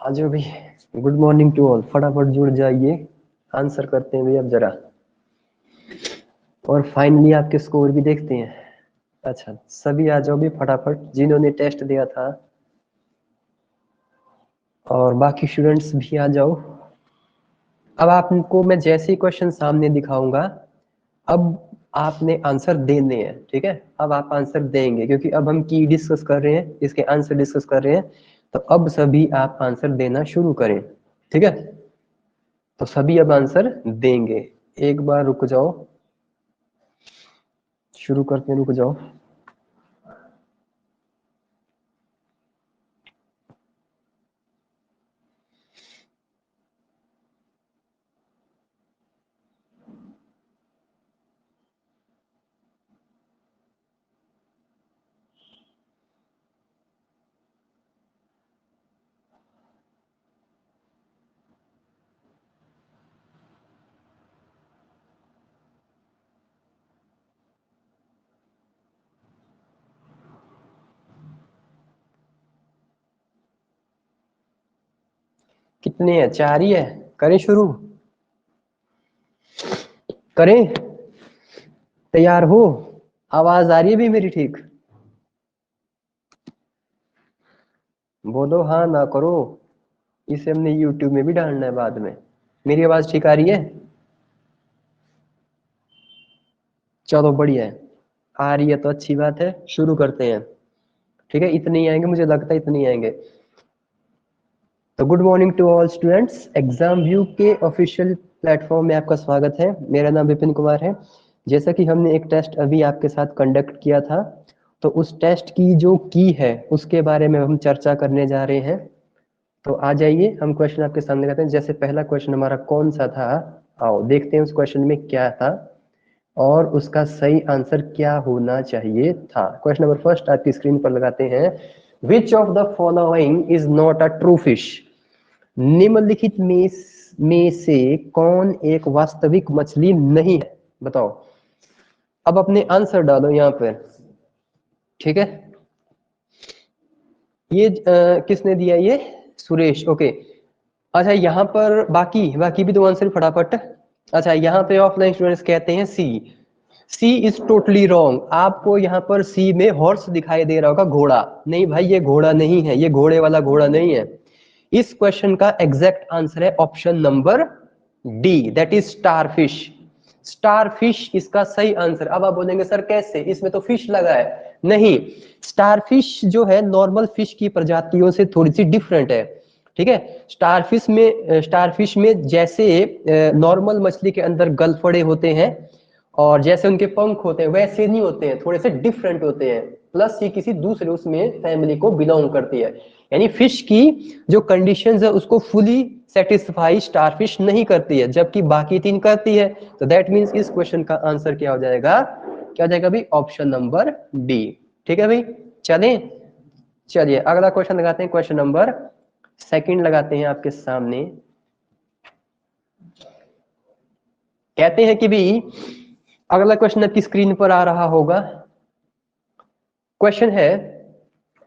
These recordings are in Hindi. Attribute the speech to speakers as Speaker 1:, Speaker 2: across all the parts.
Speaker 1: आज भी गुड मॉर्निंग टू ऑल। फटाफट जुड़ जाइए, आंसर करते हैं भैया अब जरा, और फाइनली आपके स्कोर भी देखते हैं। अच्छा, सभी आ जाओ भी फटाफट जिन्होंने टेस्ट दिया था, और बाकी स्टूडेंट्स भी आ जाओ। अब आपको मैं जैसे ही क्वेश्चन सामने दिखाऊंगा, अब आपने आंसर देने हैं। ठीक है, अब आप आंसर देंगे क्योंकि अब हम की डिस्कस कर रहे हैं, इसके आंसर डिस्कस कर रहे हैं। तो अब सभी आप आंसर देना शुरू करें। ठीक है, तो सभी अब आंसर देंगे। एक बार रुक जाओ, शुरू करते हैं, रुक जाओ। कितने हैं? 4 ही है। करें शुरू? करें? तैयार हो? आवाज आ रही है भी मेरी ठीक? बोलो हाँ ना करो, इसे हमने यूट्यूब में भी डालना है बाद में। मेरी आवाज ठीक आ रही है? चलो बढ़िया है, आ रही है तो अच्छी बात है। शुरू करते हैं। ठीक है, इतने ही आएंगे, मुझे लगता है इतने ही आएंगे। तो good morning to all students. Exam view के ऑफिशियल प्लेटफॉर्म में आपका स्वागत है। मेरा नाम विपिन कुमार है। जैसा कि हमने एक टेस्ट अभी आपके साथ कंडक्ट किया था, तो उस टेस्ट की जो की है उसके बारे में हम चर्चा करने जा रहे हैं। तो आ जाइए, हम क्वेश्चन आपके सामने करते हैं। जैसे पहला क्वेश्चन हमारा कौन सा था, आओ देखते हैं उस क्वेश्चन में क्या था और उसका सही आंसर क्या होना चाहिए था। क्वेश्चन नंबर फर्स्ट आपकी स्क्रीन पर लगाते हैं। Which of the following is not a true fish? निम्नलिखित में से कौन एक वास्तविक मछली नहीं है? बताओ। अब अपने आंसर डालो यहाँ पर। ठीक है, ये किसने दिया? ये सुरेश। ओके, अच्छा यहाँ पर बाकी बाकी भी तो आंसर फटाफट। अच्छा, यहाँ पे ऑफलाइन स्टूडेंट्स कहते हैं सी। सी इज टोटली रॉन्ग। आपको यहाँ पर सी में हॉर्स दिखाई दे रहा होगा, घोड़ा। नहीं भाई, ये घोड़ा नहीं है, ये घोड़े वाला घोड़ा नहीं है। इस क्वेश्चन का एग्जैक्ट आंसर है option number D, that is starfish. Starfish इसका सही आंसर। अब आप बोलेंगे सर कैसे, इसमें तो फिश लगा है। नहीं, स्टारफिश जो है नॉर्मल फिश की प्रजातियों से थोड़ी सी डिफरेंट है। ठीक है, स्टारफिश में जैसे नॉर्मल मछली के अंदर गलफड़े होते हैं और जैसे उनके पंख होते हैं वैसे नहीं होते हैं, थोड़े से डिफरेंट होते हैं। प्लस ये किसी दूसरे उसमें फैमिली को बिलोंग करती है। यानी फिश की जो कंडीशंस है उसको फुली सेटिस्फाई स्टारफिश नहीं करती है, जबकि बाकी 3 करती है। तो दैट मीन्स इस क्वेश्चन का आंसर क्या हो जाएगा? क्या हो जाएगा भाई? Option number D. ठीक है भाई, चलें। चलिए अगला क्वेश्चन लगाते हैं। क्वेश्चन नंबर सेकंड लगाते हैं आपके सामने। कहते हैं कि भी अगला क्वेश्चन आपकी स्क्रीन पर आ रहा होगा। क्वेश्चन है,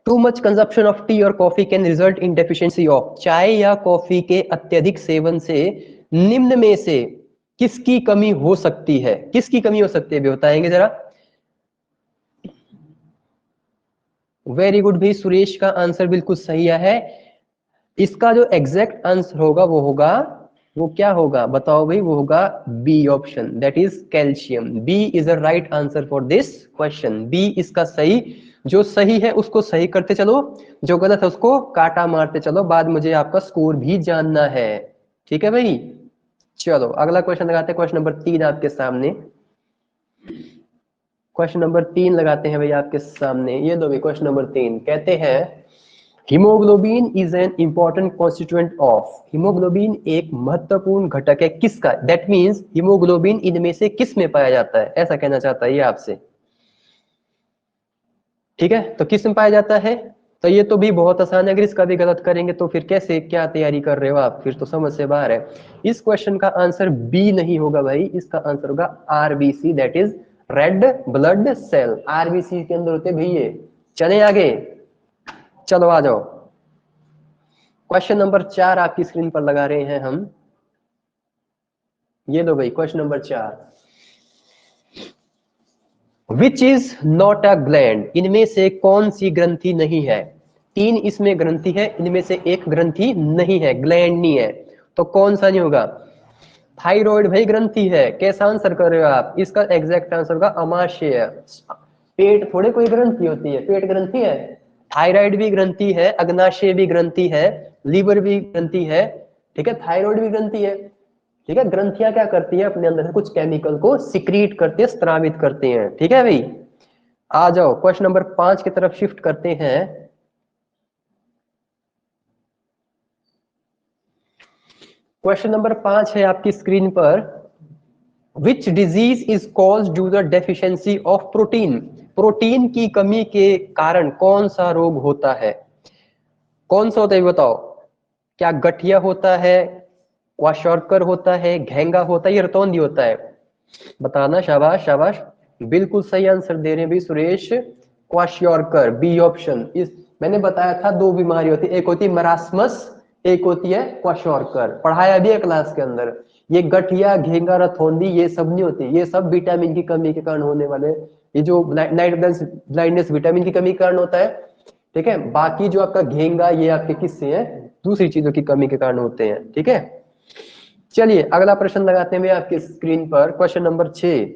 Speaker 1: too much consumption of tea और coffee can result in deficiency of. चाय या कॉफी के अत्यधिक सेवन से निम्न में से किसकी कमी हो सकती है? किसकी कमी हो सकती है भी बताएंगे जरा। वेरी गुड भाई, सुरेश का आंसर बिल्कुल सही है। इसका जो एग्जैक्ट आंसर होगा वो होगा, वो क्या होगा बताओ भाई? वो होगा B option, that is calcium. B is a right answer for this question. B इसका सही, जो सही है उसको सही करते चलो, जो गलत है उसको काटा मारते चलो। बाद मुझे आपका स्कोर भी जानना है। ठीक है भाई, चलो अगला क्वेश्चन लगाते हैं। क्वेश्चन नंबर 3 आपके सामने। क्वेश्चन नंबर 3 लगाते हैं भाई आपके सामने। ये दो भाई, क्वेश्चन नंबर 3 कहते हैं haemoglobin is an important constituent of. Haemoglobin एक महत्वपूर्ण घटक है किसका? दैट मीन्स हीमोग्लोबिन इनमें से किस में पाया जाता है, ऐसा कहना चाहता है ये आपसे। ठीक है, तो किस में पाया जाता है? तो ये तो भी बहुत आसान है। अगर इसका भी गलत करेंगे तो फिर कैसे, क्या तैयारी कर रहे हो आप? फिर तो समझ से बाहर है। इस क्वेश्चन का आंसर बी नहीं होगा भाई, इसका आंसर होगा RBC, that is red blood cell. RBC के अंदर होते भाई ये। चले आगे, चलो आ जाओ। क्वेश्चन नंबर 4 आपकी स्क्रीन पर लगा रहे हैं हम। ये लो भाई question number 4। Which is not a gland, इनमें से कौन सी ग्रंथि नहीं है? 3 इसमें ग्रंथि है, इनमें से एक ग्रंथि नहीं है, ग्लैंड नहीं है, तो कौन सा नहीं होगा? थाइरॉइड भाई ग्रंथि है। कैसा आंसर कर रहे हो आप? इसका एग्जैक्ट आंसर होगा अमाशय। पेट थोड़े कोई ग्रंथि होती है, पेट ग्रंथि है? थायराइड भी ग्रंथि है, अग्नाशय भी ग्रंथि है, लीवर भी ग्रंथि है, ठीक है, थायराइड भी ग्रंथि है, ठीक है। ग्रंथियां क्या करती है? अपने अंदर से कुछ केमिकल को सिक्रीट करते हैं, स्त्रावित करते हैं, ठीक है भाई। आ जाओ क्वेश्चन नंबर 5 की तरफ शिफ्ट करते हैं। क्वेश्चन नंबर 5 है आपकी स्क्रीन पर। Which disease is cause due the deficiency of protein, protein की कमी के कारण कौन सा रोग होता है? कौन सा होता है बताओ? क्या गठिया होता है, क्वाशॉर्कर होता है, घेंगा होता है, या रतौंधी होता है? बताना। शाबाश शाबाश, बिल्कुल सही आंसर दे रहे हैं भी सुरेश। Kwashiorkor, B option. इस मैंने बताया था 2 बीमारी होती है, एक होती है मरासमस, एक होती है क्वाशियोरकर, पढ़ाया भी है क्लास के अंदर। ये गठिया, घेंगा, रथौंधी ये सब नहीं होती, ये सब विटामिन की कमी के कारण होने वाले। ये जो नाइट ब्लाइंडनेस विटामिन की कमी के कारण होता है, ठीक है। बाकी जो आपका घेंगा ये आपके किससे है? दूसरी चीजों की कमी के कारण होते हैं, ठीक है। चलिए अगला प्रश्न लगाते हैं आपके स्क्रीन पर, question number 6।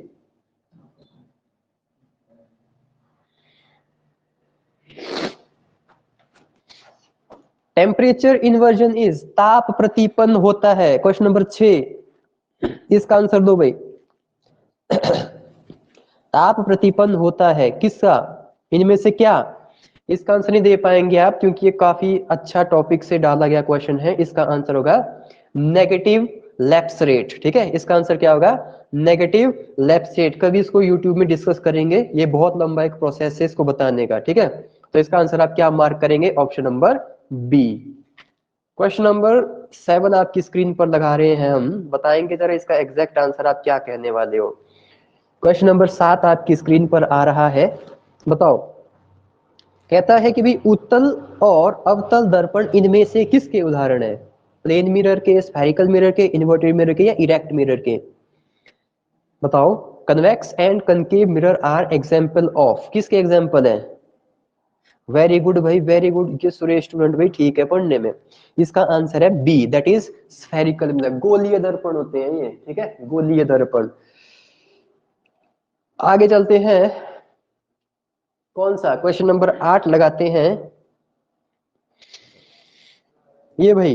Speaker 1: Temperature inversion is, ताप प्रतिपन्न होता है। क्वेश्चन नंबर 6, इसका आंसर दो भाई। ताप प्रतिपन्न होता है किसका? इनमें से क्या? इसका आंसर नहीं दे पाएंगे आप, क्योंकि ये काफी अच्छा टॉपिक से डाला गया क्वेश्चन है। इसका आंसर होगा नेगेटिव लैप्स रेट, ठीक है। इसका आंसर क्या होगा? Negative lapse rate. कभी इसको यूट्यूब में डिस्कस करेंगे, ये बहुत लंबा एक प्रोसेस है इसको बताने का, ठीक है। तो इसका आंसर आप क्या मार्क करेंगे? Option number B. Question number 7 आपकी स्क्रीन पर लगा रहे हैं हम, बताएंगे जरा इसका एग्जैक्ट आंसर आप क्या कहने वाले हो। क्वेश्चन नंबर 7 आपकी स्क्रीन पर आ रहा है, बताओ। कहता है कि भाई उत्तल और अवतल दर्पण इनमें से किसके उदाहरण है? प्लेन मिरर के, स्फेरिकल मिरर के, इन्वर्टेड मिरर के, या इरेक्ट मिरर के? बताओ। Convex and concave mirror are example of, किसके एग्जाम्पल है? वेरी गुड भाई, वेरी गुड, ये सुरेश स्टूडेंट भाई ठीक है पढ़ने में। इसका आंसर है B, that is spherical mirror. गोलीय दर्पण होते हैं ये, ठीक है, गोलीय दर्पण। आगे चलते हैं, कौन सा क्वेश्चन नंबर 8 लगाते हैं। ये भाई,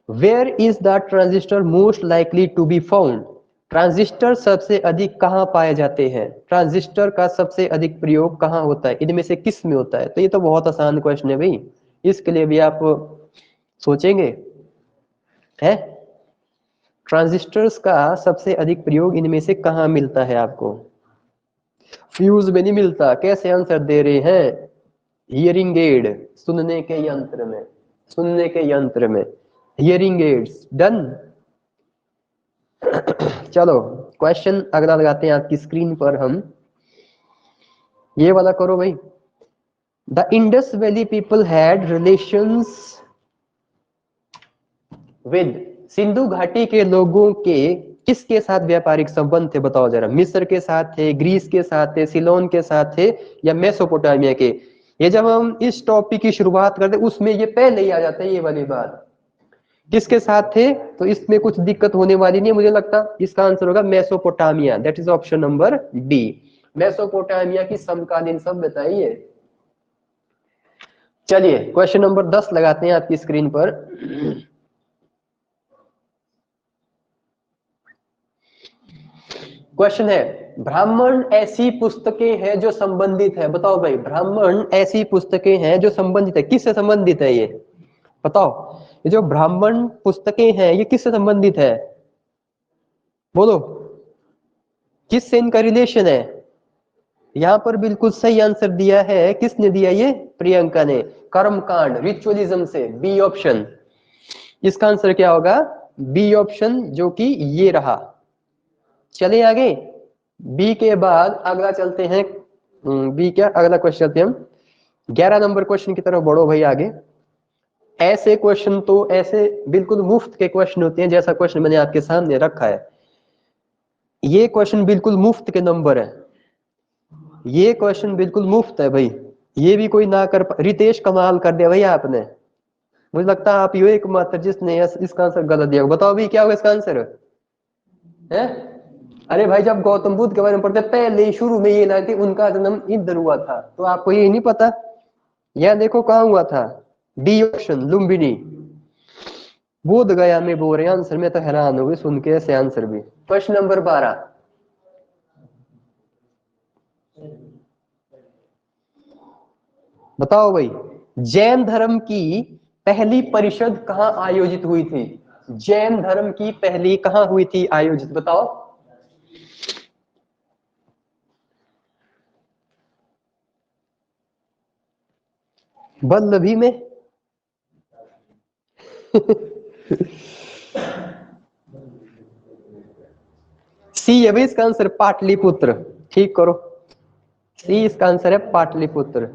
Speaker 1: where is the transistor most likely to be found, transistor सबसे अधिक कहां पाए जाते हैं? ट्रांजिस्टर का सबसे अधिक प्रयोग कहां होता है? इनमें से किस में होता है? तो ये तो बहुत आसान क्वेश्चन है भाई, इसके लिए भी आप सोचेंगे है। ट्रांजिस्टर्स का सबसे अधिक प्रयोग इनमें से कहां मिलता है आपको? फ्यूज में नहीं मिलता। कैसे आंसर दे रहे हैं? हियरिंग एड, सुनने के यंत्र में, सुनने के यंत्र में, हियरिंग एड्स। डन। चलो क्वेश्चन अगला लगाते हैं आपकी स्क्रीन पर हम, ये वाला करो भाई। The Indus valley people had relations with, Sindhu घाटी के लोगों के किसके साथ व्यापारिक संबंध थे? बताओ जरा। मिस्र के साथ थे, ग्रीस के साथ थे, सिलोन के साथ थे, या मेसोपोटामिया के? ये जब हम इस टॉपिक की शुरुआत करते उसमें ये पहले ही आ जाता है ये वाली बात। किसके साथ थे? तो इसमें कुछ दिक्कत होने वाली नहीं है मुझे लगता। इसका आंसर होगा Mesopotamia, that is option number D. Mesopotamia की समकालीन सभ्यता है ये। चलिए क्वेश्चन नंबर 10 लगाते हैं आपकी स्क्रीन पर। क्वेश्चन है, ब्राह्मण ऐसी पुस्तकें हैं जो संबंधित है। बताओ भाई, ब्राह्मण ऐसी पुस्तकें हैं जो संबंधित है, किससे संबंधित है ये? बताओ। ये जो ब्राह्मण पुस्तकें हैं ये किससे संबंधित है? बोलो, किससे इनका रिलेशन है? यहां पर बिल्कुल सही आंसर दिया है, किसने दिया? ये प्रियंका ने। कर्मकांड, रिचुअलिज्म से, बी ऑप्शन। इसका आंसर क्या होगा? बी ऑप्शन, जो कि ये रहा। चले आगे, बी के बाद अगला चलते हैं। बी क्या, अगला क्वेश्चन चलते हैं हम 11 नंबर क्वेश्चन की तरफ बढ़ो भाई आगे। ऐसे क्वेश्चन तो ऐसे बिल्कुल मुफ्त के क्वेश्चन होते हैं, जैसा क्वेश्चन मैंने आपके सामने रखा है। ये क्वेश्चन बिल्कुल मुफ्त के नंबर है, ये क्वेश्चन बिल्कुल मुफ्त है भाई। ये भी कोई ना कर रितेश कमाल कर दिया भाई आपने। मुझे लगता है आप यो एकमात्र जिसने इसका आंसर गलत दिया। बताओ भी क्या होगा इसका आंसर है? अरे भाई जब गौतम बुद्ध के बारे में पढ़ते पहले शुरू में ये लाइन थी उनका जन्म इधर हुआ था, तो आपको ये नहीं पता? यह देखो कहाँ हुआ था, डी ऑप्शन लुम्बिनी, बोध गया में बोल रहे आंसर। में तो हैरान हो गई सुन के ऐसे आंसर भी। क्वेश्चन नंबर 12, बताओ भाई जैन धर्म की पहली परिषद कहाँ आयोजित हुई थी? जैन धर्म की पहली कहाँ हुई थी आयोजित, बताओ। वल्लभी में। सी है भाई इसका आंसर, पाटलिपुत्र। ठीक करो, सी इसका आंसर है पाटलिपुत्र।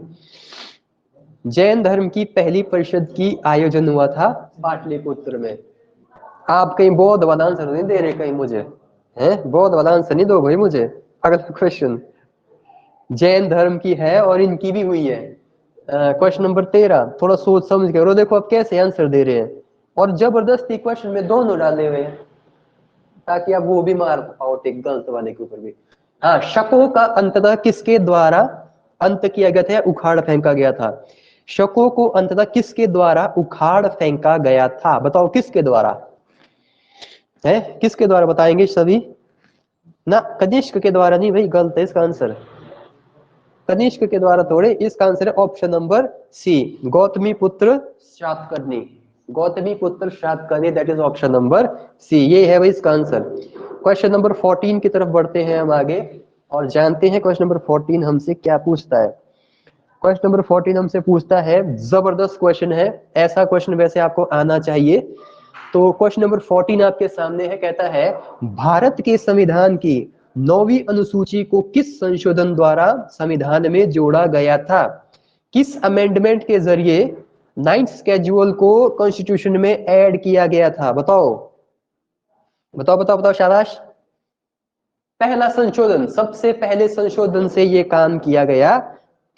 Speaker 1: जैन धर्म की पहली परिषद की आयोजन हुआ था पाटलिपुत्र में। आप कहीं बौद्ध वाला आंसर नहीं दे रहे कहीं मुझे, हैं? बौद्ध वाला आंसर नहीं दो भाई मुझे। अगला क्वेश्चन जैन धर्म की है और इनकी भी हुई है। क्वेश्चन नंबर 13, थोड़ा सोच समझ के, और देखो आप कैसे आंसर दे रहे हैं, और जबरदस्ती क्वेश्चन में दोनों डाले हुए हैं ताकि आप वो भी मार पाओ टिक गलत वाले के ऊपर भी। हाँ, शकों का अंततः किसके द्वारा अंत किया गया था, उखाड़ फेंका गया था? शकों को अंततः किसके द्वारा उखाड़ फेंका गया था, बताओ किसके द्वारा है? किसके द्वारा बताएंगे सभी? ना कनिष्क के द्वारा नहीं भाई, गलत है इसका आंसर। कनिष्क के द्वारा थोड़े, इसका आंसर है ऑप्शन नंबर सी, गौतमी पुत्र Satakarni. Gautamiputra Satakarni, that is option number C, ये है भाई इसका आंसर। क्वेश्चन नंबर 14 की तरफ बढ़ते हैं हम आगे और जानते हैं क्वेश्चन नंबर 14 हमसे क्या पूछता है। क्वेश्चन नंबर 14 हमसे पूछता है, जबरदस्त क्वेश्चन है, ऐसा क्वेश्चन वैसे आपको आना चाहिए। तो क्वेश्चन नंबर 14 आपके सामने है, कहता है भारत के संविधान की 9वीं अनुसूची को किस संशोधन द्वारा संविधान में जोड़ा गया था? किस अमेंडमेंट के जरिए 9th स्केड्यूल को कॉन्स्टिट्यूशन में ऐड किया गया था? बताओ बताओ बताओ बताओ, शाबाश। पहला संशोधन, सबसे पहले संशोधन से ये काम किया गया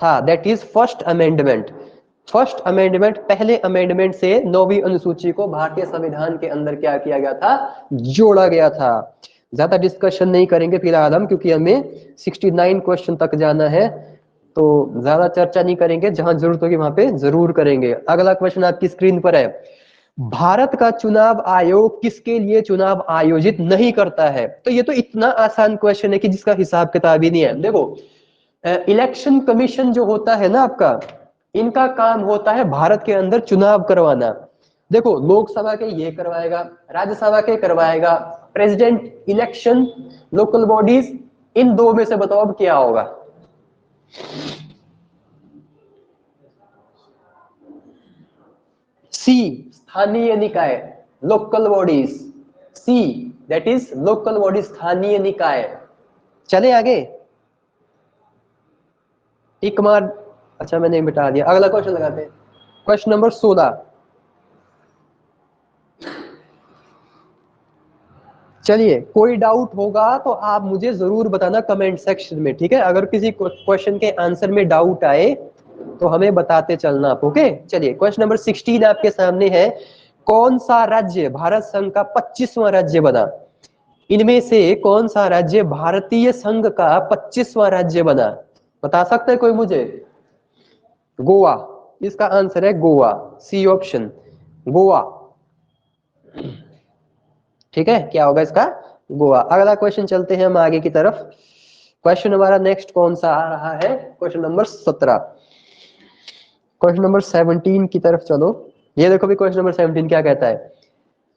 Speaker 1: था, that is first amendment. First amendment, पहले अमेंडमेंट से 9वीं अनुसूची को भारतीय संविधान के अंदर क्या किया गया था? जोड़ा गया था। ज्यादा डिस्कशन नहीं करेंगे फिलहाल हम, क्योंकि हमें 69 क्वेश्चन तक जाना है, तो ज्यादा चर्चा नहीं करेंगे, जहां जरूरत होगी वहां पे जरूर करेंगे। अगला क्वेश्चन आपकी स्क्रीन पर है, भारत का चुनाव आयोग किसके लिए चुनाव आयोजित नहीं करता है? तो ये तो इतना आसान क्वेश्चन है कि जिसका हिसाब किताब ही नहीं है। देखो, इलेक्शन कमीशन जो होता है ना आपका, इनका काम होता है भारत के अंदर चुनाव करवाना। देखो, लोकसभा के ये करवाएगा, राज्यसभा के करवाएगा, प्रेसिडेंट इलेक्शन, लोकल बॉडीज, इन दो में से बताओ अब क्या होगा? सी, स्थानीय निकाय, local bodies. C, that is local bodies, स्थानीय निकाय। चले आगे, टिक मार। अच्छा मैंने मिटा दिया, अगला क्वेश्चन लगाते हैं। क्वेश्चन नंबर 16, चलिए कोई डाउट होगा तो आप मुझे जरूर बताना कमेंट सेक्शन में, ठीक है? अगर किसी क्वेश्चन के आंसर में डाउट आए तो हमें बताते चलना आप, ओके? चलिए क्वेश्चन नंबर 16 आपके सामने है, कौन सा राज्य भारत संघ का 25वां राज्य बना? इनमें से कौन सा राज्य भारतीय संघ का 25वां राज्य बना? बता सकते हैं कोई मुझे? गोवा, इसका आंसर है गोवा, सी ऑप्शन, गोवा। ठीक है, क्या होगा इसका? गोवा। अगला क्वेश्चन चलते हैं हम आगे की तरफ। क्वेश्चन हमारा नेक्स्ट कौन सा आ रहा है? Question number 17। क्वेश्चन नंबर 17 की तरफ चलो। ये देखो भी क्वेश्चन नंबर 17 क्या कहता है,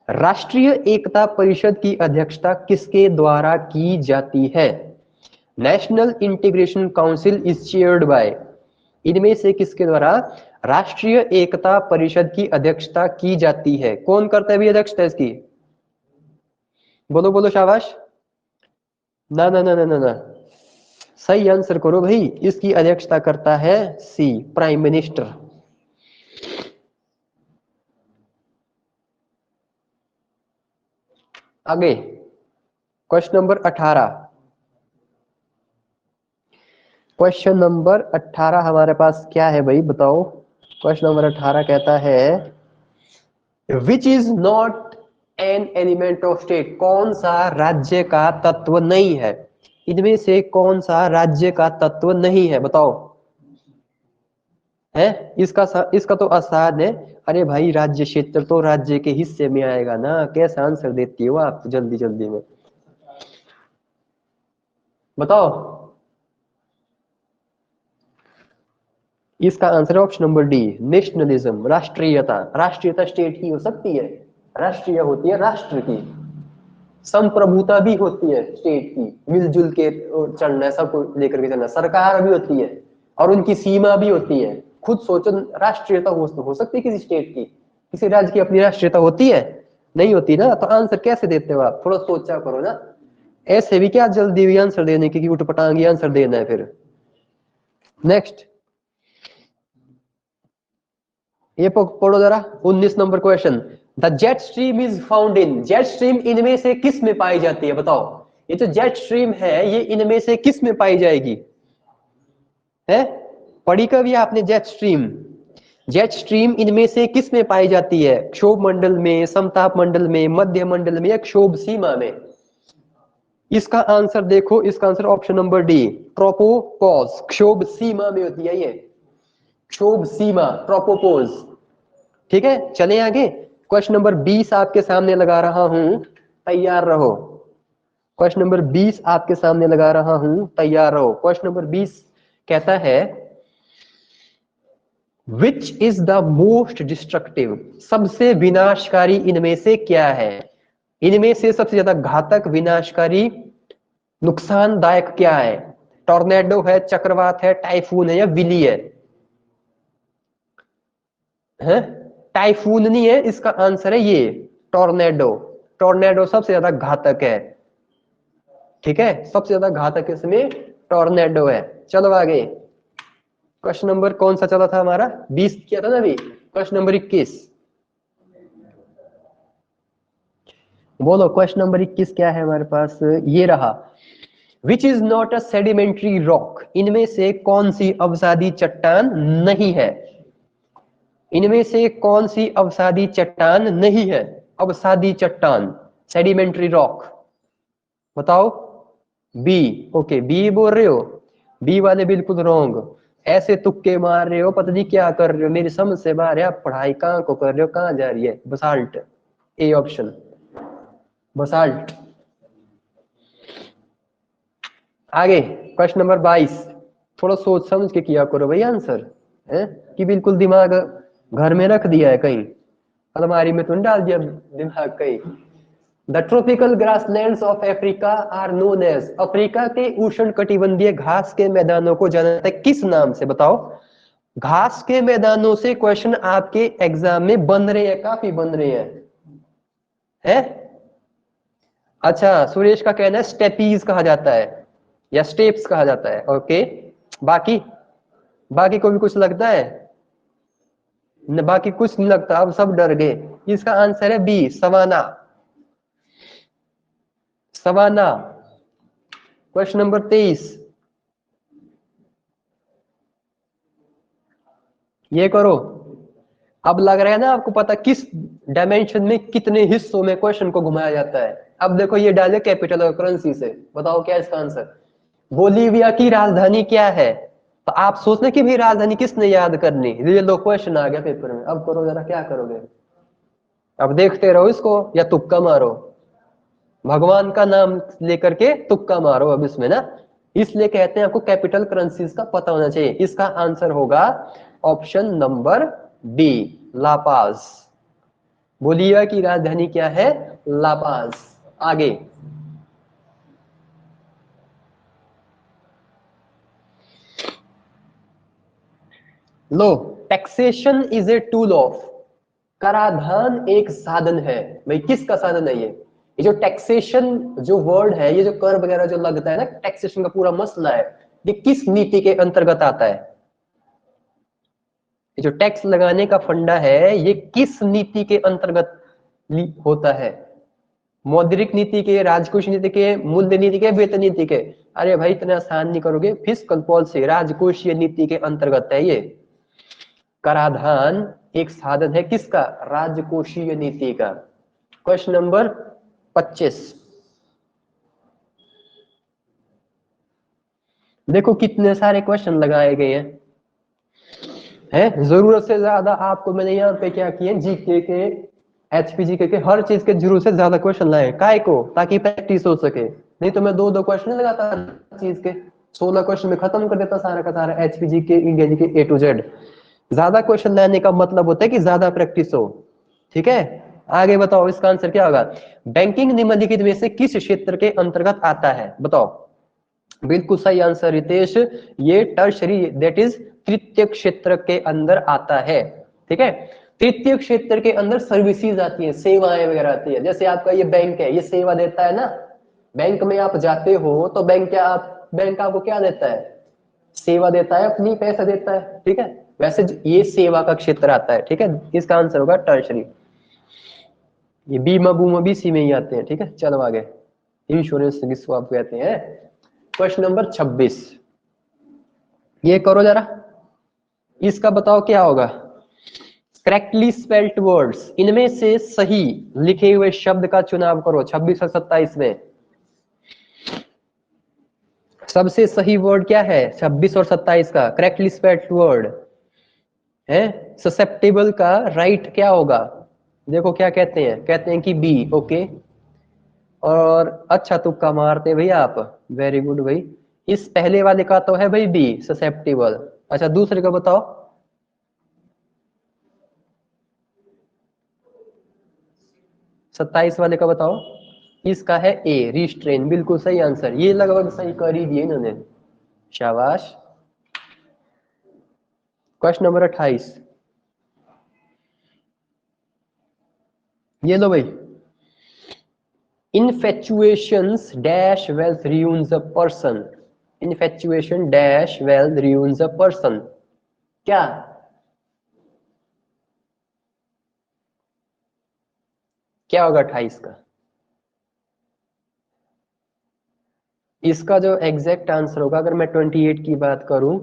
Speaker 1: राष्ट्रीय एकता परिषद की अध्यक्षता किसके द्वारा की जाती है? National integration council is chaired by, इनमें से किसके द्वारा राष्ट्रीय एकता परिषद की अध्यक्षता की जाती है? कौन करता है भी अध्यक्षता इसकी? बोलो बोलो, शाबाश। ना ना ना ना ना ना, सही आंसर करो भाई, इसकी अध्यक्षता करता है सी, प्राइम मिनिस्टर। आगे क्वेश्चन नंबर 18। क्वेश्चन नंबर 18 हमारे पास क्या है भाई, बताओ। क्वेश्चन नंबर 18 कहता है which is not an element of state, कौन सा राज्य का तत्व नहीं है, इनमें से कौन सा राज्य का तत्व नहीं है, बताओ। है इसका तो आसान है। अरे भाई राज्य क्षेत्र तो राज्य के हिस्से में आएगा ना, कैसा आंसर देती हो आप जल्दी जल्दी में, बताओ। इसका आंसर है ऑप्शन नंबर डी, नेशनलिज्म, राष्ट्रीयता। राष्ट्रीयता स्टेट की हो सकती है, राष्ट्रीय होती है राष्ट्र की। संप्रभुता भी होती है स्टेट की, मिलजुल के चलना है, सबको लेकर के चलना, सरकार भी होती है और उनकी सीमा भी होती है। खुद सोचो, राष्ट्रीयता हो सकती है किसी स्टेट की, किसी राज्य की अपनी राष्ट्रीयता होती है, नहीं होती ना, तो आंसर कैसे देते हो आप, थोड़ा सोचा करो ना। ऐसे भी क्या जल्दी भी आंसर देने की, उठपटांगी आंसर देना है फिर। नेक्स्ट, ये पढ़ो जरा 19 number question. The jet stream is found in, jet stream इनमें से किस में पाई जाती है, बताओ। ये जो जेट स्ट्रीम है ये इनमें से किस में पाई जाएगी, है पढ़ी कभी आपने जेट स्ट्रीम। जेट स्ट्रीम इनमें से किस में पाई जाती है, क्षोभ मंडल में, समताप मंडल में, मध्य मंडल में या क्षोभ सीमा में। इसका आंसर देखो, इसका answer option number D, tropopause, क्षोभ सीमा में होती है ये, क्षोभ सीमा, ट्रोपोपोज। ठीक है, चले आगे। क्वेश्चन नंबर 20 आपके सामने लगा रहा हूं, तैयार रहो। क्वेश्चन नंबर 20 आपके सामने लगा रहा हूं, तैयार रहो। क्वेश्चन नंबर 20 कहता है which is the most destructive, सबसे विनाशकारी इनमें से क्या है, इनमें से सबसे ज्यादा घातक, विनाशकारी, नुकसानदायक क्या है। टॉर्नेडो है, चक्रवात है, टाइफून है या विली है? टाइफून नहीं है, इसका आंसर है ये टॉर्नेडो। टॉर्नेडो सबसे ज्यादा घातक है, ठीक है, सबसे ज्यादा घातक इसमें टॉर्नेडो है। चलो आगे, क्वेश्चन नंबर कौन सा चला था हमारा, 20 किया था ना अभी, क्वेश्चन नंबर 21 बोलो। क्वेश्चन नंबर 21 क्या है हमारे पास, ये रहा। Which is not a sedimentary rock, इनमें से कौन सी अवसादी चट्टान नहीं है, इनमें से कौन सी अवसादी चट्टान नहीं है, अवसादी चट्टान, सेडिमेंट्री रॉक, बताओ। बी, ओके बी बोल रहे हो, बी वाले बिल्कुल रॉन्ग। ऐसे तुक्के मार रहे हो, पता नहीं क्या कर रहे हो, मेरी समझ से बाहर है। आप पढ़ाई कहाँ को कर रहे हो, कहाँ जा रही है, बसाल्ट, ए ऑप्शन, बसाल्ट। आगे क्वेश्चन नंबर 22, थोड़ा सोच समझ के किया करो भाई आंसर, है कि बिल्कुल दिमाग घर में रख दिया है कहीं, अलमारी में तो नहीं डाल दिया दिमाग कहीं। The tropical grasslands of Africa are known as, Africa के उष्ण कटिबंधीय घास के मैदानों को जाना जाता है किस नाम से, बताओ। घास के मैदानों से क्वेश्चन आपके एग्जाम में बन रहे हैं, काफी बन रहे हैं। अच्छा, सुरेश का कहना है स्टेपीज कहा जाता है या स्टेप्स कहा जाता है, ओके। बाकी बाकी को भी कुछ लगता है न, बाकी कुछ नहीं लगता, अब सब डर गए। इसका आंसर है B, savanna, savanna. Question number 23, ये करो। अब लग रहा है ना आपको पता किस डायमेंशन में कितने हिस्सों में क्वेश्चन को घुमाया जाता है। अब देखो ये डाले कैपिटल और करेंसी से, बताओ क्या इसका आंसर। बोलीविया की राजधानी क्या है, तो आप सोचने की भी राजधानी किसने याद करनी, ये लो क्वेश्चन आ गया पेपर में। अब करो जरा, क्या करोगे, अब देखते रहो इसको या तुक्का मारो, भगवान का नाम लेकर के तुक्का मारो अब इसमें ना। इसलिए कहते हैं आपको कैपिटल करेंसीज का पता होना चाहिए। इसका आंसर होगा option number B, La Paz. Bolivia की राजधानी क्या है, लापाज। आगे, लो, taxation is a tool of, कराधान एक साधन है। भाई किसका साधन है ये जो टैक्सेशन जो वर्ड है, ये जो कर वगैरह जो लगता है ना, टैक्सेशन का पूरा मसला है, ये किस नीति के अंतर्गत आता है। ये जो टैक्स लगाने का फंडा है, ये किस नीति के अंतर्गत होता है, मौद्रिक नीति के, राजकोष नीति के, मूल्य नीति के, वेतन नीति के। अरे भाई इतना आसान नहीं करोगे, फिस्कल पॉलिसी राजकोषीय नीति के अंतर्गत है ये। कराधान एक साधन है किसका? राजकोषीय नीति का। Question number 25। देखो कितने सारे क्वेश्चन लगाए गए हैं, जरूरत से ज्यादा आपको मैंने यहाँ पे क्या किए, जीके के, एचपीजीके के, हर चीज के जरूरत से ज्यादा क्वेश्चन लाए। काय को? ताकि प्रैक्टिस हो सके। नहीं तो मैं 2-2 क्वेश्चन नहीं लगाता हर चीज के, 16 क्वेश्चन में खत्म कर देता सारा का सारा एचपीजी के, इंडिया जी के, ए टू जेड। ज्यादा क्वेश्चन लाने का मतलब होता है कि ज्यादा प्रैक्टिस हो। ठीक है, आगे बताओ इसका आंसर क्या होगा? बैंकिंग निम्नलिखित में से किस क्षेत्र के अंतर्गत आता है? बताओ। बिल्कुल सही आंसर रितेश, ये टर्शरी दैट इज तृतीय क्षेत्र के अंदर आता है। ठीक है, तृतीय क्षेत्र के अंदर सर्विसेज आती है, सेवाएं वगैरह आती है। जैसे आपका ये बैंक है, ये सेवा देता है ना। बैंक में आप जाते हो तो बैंक आपको क्या देता है? सेवा देता है, अपनी पैसा देता है। ठीक है, वैसे ये सेवा का क्षेत्र आता है। ठीक है, इसका आंसर होगा टर्शरी। ये बीमा बूमा भी सी में ही आते हैं। ठीक है, चलो आगे। इंश्योरेंस जिसको आप कहते हैं। क्वेश्चन नंबर 26, ये करो जरा, इसका बताओ क्या होगा? करेक्टली स्पेल्ड वर्ड्स, इनमें से सही लिखे हुए शब्द का चुनाव करो। 26 और 27 में सबसे सही वर्ड क्या है? 26 और 27 का करेक्टली स्पेल्ड वर्ड है। ससेप्टेबल का राइट क्या होगा? देखो क्या कहते हैं, कहते हैं कि बी। ओके, और अच्छा तुक्का मारते भैया आप, वेरी गुड भाई। इस पहले वाले का तो है भाई बी, ससेप्टेबल। अच्छा दूसरे का बताओ। 27 वाले का बताओ। इसका है ए, रिस्ट्रेन। बिल्कुल सही आंसर, ये लगभग सही कर ही दिए इन्होंने, शाबाश। क्वेश्चन नंबर 28, ये लो भाई। Infatuations dash wealth ruins a person. Infatuation dash wealth ruins a person. क्या? क्या होगा 28 का? इसका जो एग्जैक्ट आंसर होगा, अगर मैं 28 की बात करूं,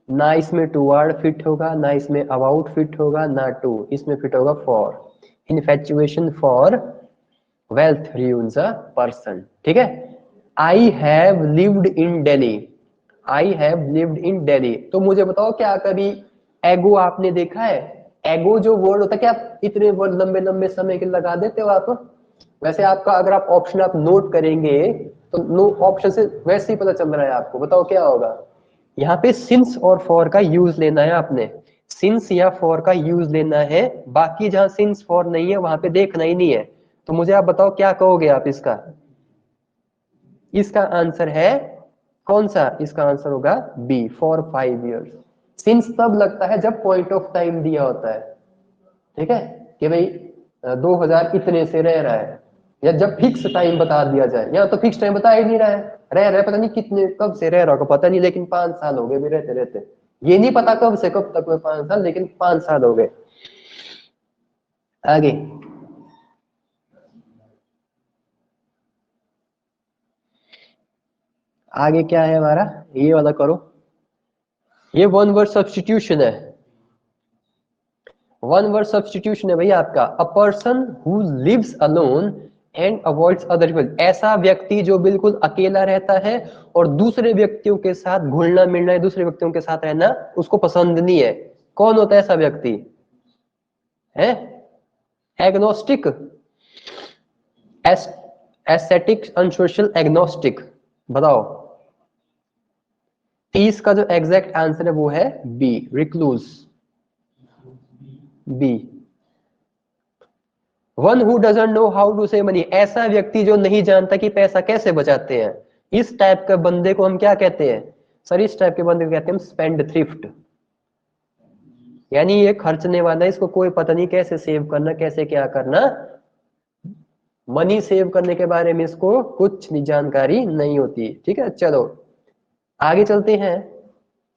Speaker 1: ना इसमें टूवर्ड फिट होगा, ना इसमें अबाउट फिट होगा, ना टू, इसमें फिट होगा for. Infatuation for wealth ruins a person। ठीक है, I have lived in Delhi. I have lived in Delhi. तो मुझे बताओ, क्या कभी एगो आपने देखा है? एगो जो वर्ड होता है, क्या आप इतने वर्ड लंबे लंबे समय के लगा देते हो आप? वैसे आपका अगर आप ऑप्शन आप नोट करेंगे तो नो ऑप्शन से वैसे ही पता चल रहा है आपको। बताओ क्या होगा? यहाँ पे सिंस और फॉर का यूज लेना है आपने, सिंस या फॉर का यूज लेना है। बाकी जहां सिंस फॉर नहीं है वहां पे देखना ही नहीं है। तो मुझे आप बताओ क्या कहोगे आप इसका? इसका आंसर है कौन सा? इसका आंसर होगा बी, फॉर 5 years। सिंस तब लगता है जब पॉइंट ऑफ टाइम दिया होता है। ठीक है, कि भाई 2000 इतने से रह रहा है, या जब फिक्स टाइम बता दिया जाए। यहाँ तो फिक्स टाइम बता ही नहीं रहा है, रह रहा है पता नहीं कितने, कब से रह रहा होगा पता नहीं, लेकिन 5 साल हो गए भी रहते रहते। ये नहीं पता कब से कब तक में 5 साल, लेकिन 5 साल हो गए। आगे आगे क्या है हमारा? ये वाला करो। ये वन वर्ड सब्स्टिट्यूशन है। वन वर्ड सब्स्टिट्यूशन है भैया आपका। A person who lives alone and avoids other people. ऐसा व्यक्ति जो बिल्कुल अकेला रहता है और दूसरे व्यक्तियों के साथ घुलना मिलना, दूसरे व्यक्तियों के साथ रहना उसको पसंद नहीं है। कौन होता है ऐसा व्यक्ति? है एग्नोस्टिक, एस्थेटिक, अनसोशल, एग्नोस्टिक। बताओ। 30 का जो एग्जैक्ट आंसर है वो है B, recluse. B. One who doesn't know how to save money. ऐसा व्यक्ति जो नहीं जानता कि पैसा कैसे बचाते हैं। इस टाइप के बंदे को हम क्या कहते हैं? सर इस टाइप के बंदे को कहते हैं हम स्पेंड थ्रिफ्ट। यानी ये खर्चने वाला है, इसको कोई पता नहीं कैसे सेव करना, कैसे क्या करना। मनी सेव करने के बारे में इसको कुछ भी जानकारी नहीं होती। ठीक है, चलो आगे चलते हैं।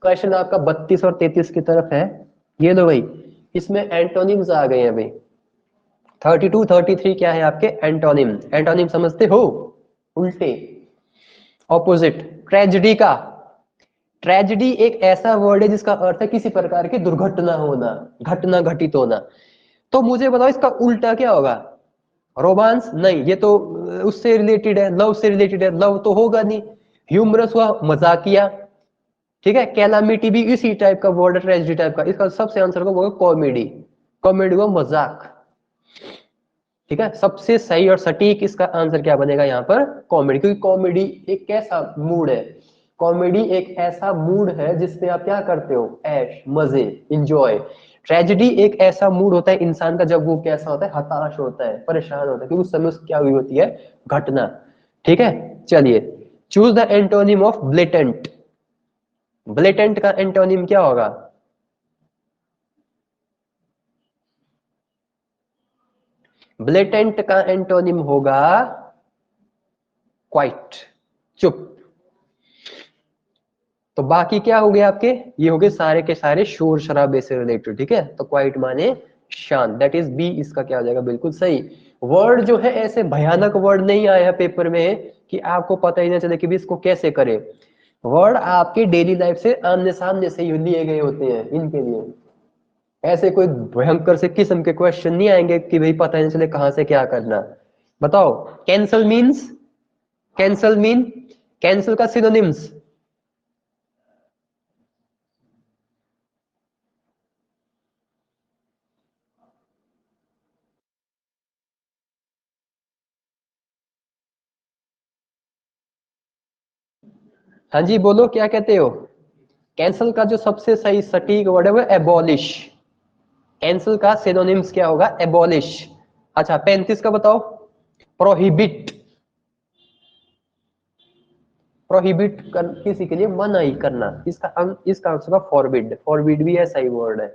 Speaker 1: क्वेश्चन आपका 32 और 33 की तरफ है। ये लो भाई, इसमें एंटोनिम्स आ गए हैं भाई। 32 33 क्या है आपके एंटोनिम? एंटोनिम समझते हो? उल्टे, ऑपोजिट। ट्रेजेडी का, ट्रेजेडी एक ऐसा वर्ड है जिसका अर्थ है किसी प्रकार की दुर्घटना होना, घटना घटित होना। तो मुझे बताओ इसका उल्टा क्या होगा? रोमांस? नहीं, ये तो उससे रिलेटेड है, लव से रिलेटेड है, लव तो होगा नहीं। ह्यूमरस हुआ मजाकिया, ठीक है। कैलामिटी भी इसी टाइप का वर्ड है, ट्रेजेडी टाइप का। इसका सबसे आंसर होगा कॉमेडी, कॉमेडी हुआ मजाक, ठीक है। सबसे सही और सटीक इसका आंसर क्या बनेगा यहाँ पर? कॉमेडी, क्योंकि कॉमेडी एक कैसा मूड है? कॉमेडी एक ऐसा मूड है जिसमें आप क्या करते हो? ऐश, मजे, इंजॉय। ट्रेजेडी एक ऐसा मूड होता है इंसान का जब वो कैसा होता है? हताश होता है, परेशान होता है, क्योंकि उस समय उसकी क्या हुई होती है? घटना, ठीक है। चलिए, choose the antonym of blatant. Blatant का एंटोनिम क्या होगा? ब्लेटेंट का एंटोनिम होगा क्वाइट, चुप। तो बाकी क्या हो गए आपके? ये हो गए सारे के सारे शोर शराबे से रिलेटेड, ठीक है। तो क्वाइट माने शांत, दैट इज बी इसका क्या हो जाएगा? बिल्कुल सही। वर्ड जो है ऐसे भयानक वर्ड नहीं आया पेपर में कि आपको पता ही ना चले कि भी इसको कैसे करें। वर्ड आपके डेली लाइफ से आमने सामने से ही लिए गए होते हैं इनके लिए। ऐसे कोई भयंकर से किस्म के क्वेश्चन नहीं आएंगे कि भाई पता ही नहीं चले कहां से क्या करना। बताओ, cancel means, cancel mean, cancel का सिनोनिम्स। हाँ जी बोलो, क्या कहते हो? कैंसल का जो सबसे सही सटीक वर्ड है वो एबॉलिश। कैंसल का सिनोनिम्स क्या होगा? एबॉलिश। अच्छा 35 का बताओ। प्रोहिबिट, प्रोहिबिट कर, किसी के लिए मनाही करना। इसका आंसर होगा फॉरबिड। फॉरबिड भी ऐसा ही वर्ड है।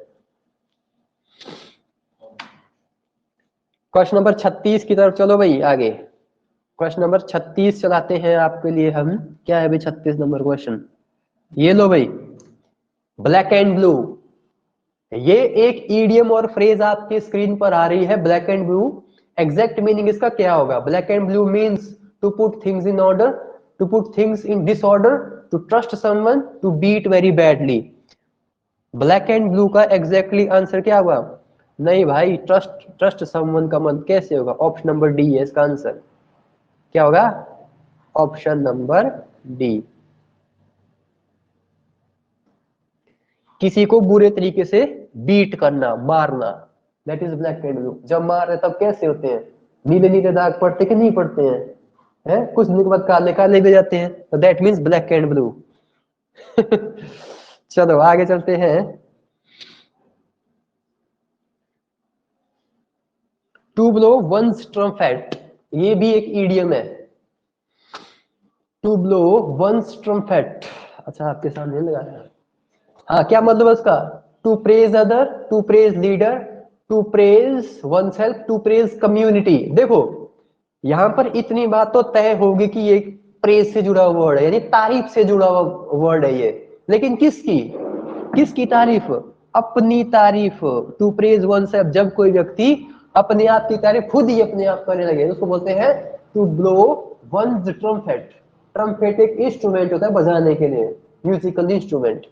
Speaker 1: क्वेश्चन नंबर 36 की तरफ चलो भाई आगे। क्वेश्चन नंबर 36 चलाते हैं आपके लिए हम। क्या है भाई 36 नंबर क्वेश्चन? ये लो भाई, ब्लैक एंड ब्लू। ये एक ईडियम और फ्रेज आपकी स्क्रीन पर आ रही है, black and blue. Exact meaning इसका क्या होगा? Black and blue means to put things in order, to put things in disorder, to trust someone, to beat very badly. Black and blue का एग्जैक्टली आंसर क्या होगा? नहीं भाई, ट्रस्ट, ट्रस्ट समवन का मतलब कैसे होगा? ऑप्शन नंबर डी है इसका आंसर। क्या होगा? Option number D. किसी को बुरे तरीके से बीट करना, मारना, that is black and blue. जब मार रहे तब कैसे होते हैं? नीले नीले दाग पड़ते कि नहीं पड़ते हैं? हैं? कुछ दिन के बाद काले काले भी जाते हैं, तो that means black and blue. चलो आगे चलते हैं। टू ब्लो वंस ट्रम्पेट, ये भी एक ईडियम है। टू ब्लो वंस ट्रम्पेट, अच्छा आपके सामने लगाया। हाँ, क्या मतलब है उसका? To praise other, to praise leader, to praise oneself, to praise community. देखो यहां पर इतनी बात तो तय होगी कि ये प्रेज से जुड़ा हुआ वर्ड है, यानी तारीफ से जुड़ा हुआ वर्ड है ये। लेकिन किसकी, किसकी तारीफ? अपनी तारीफ। टू प्रेज वन सेल्फ, जब कोई व्यक्ति अपने आप की तारीफ खुद ही अपने आप करने लगे, उसको बोलते हैं to blow one's trumpet. Trumpet एक इंस्ट्रूमेंट होता है बजाने के लिए, म्यूजिकल इंस्ट्रूमेंट।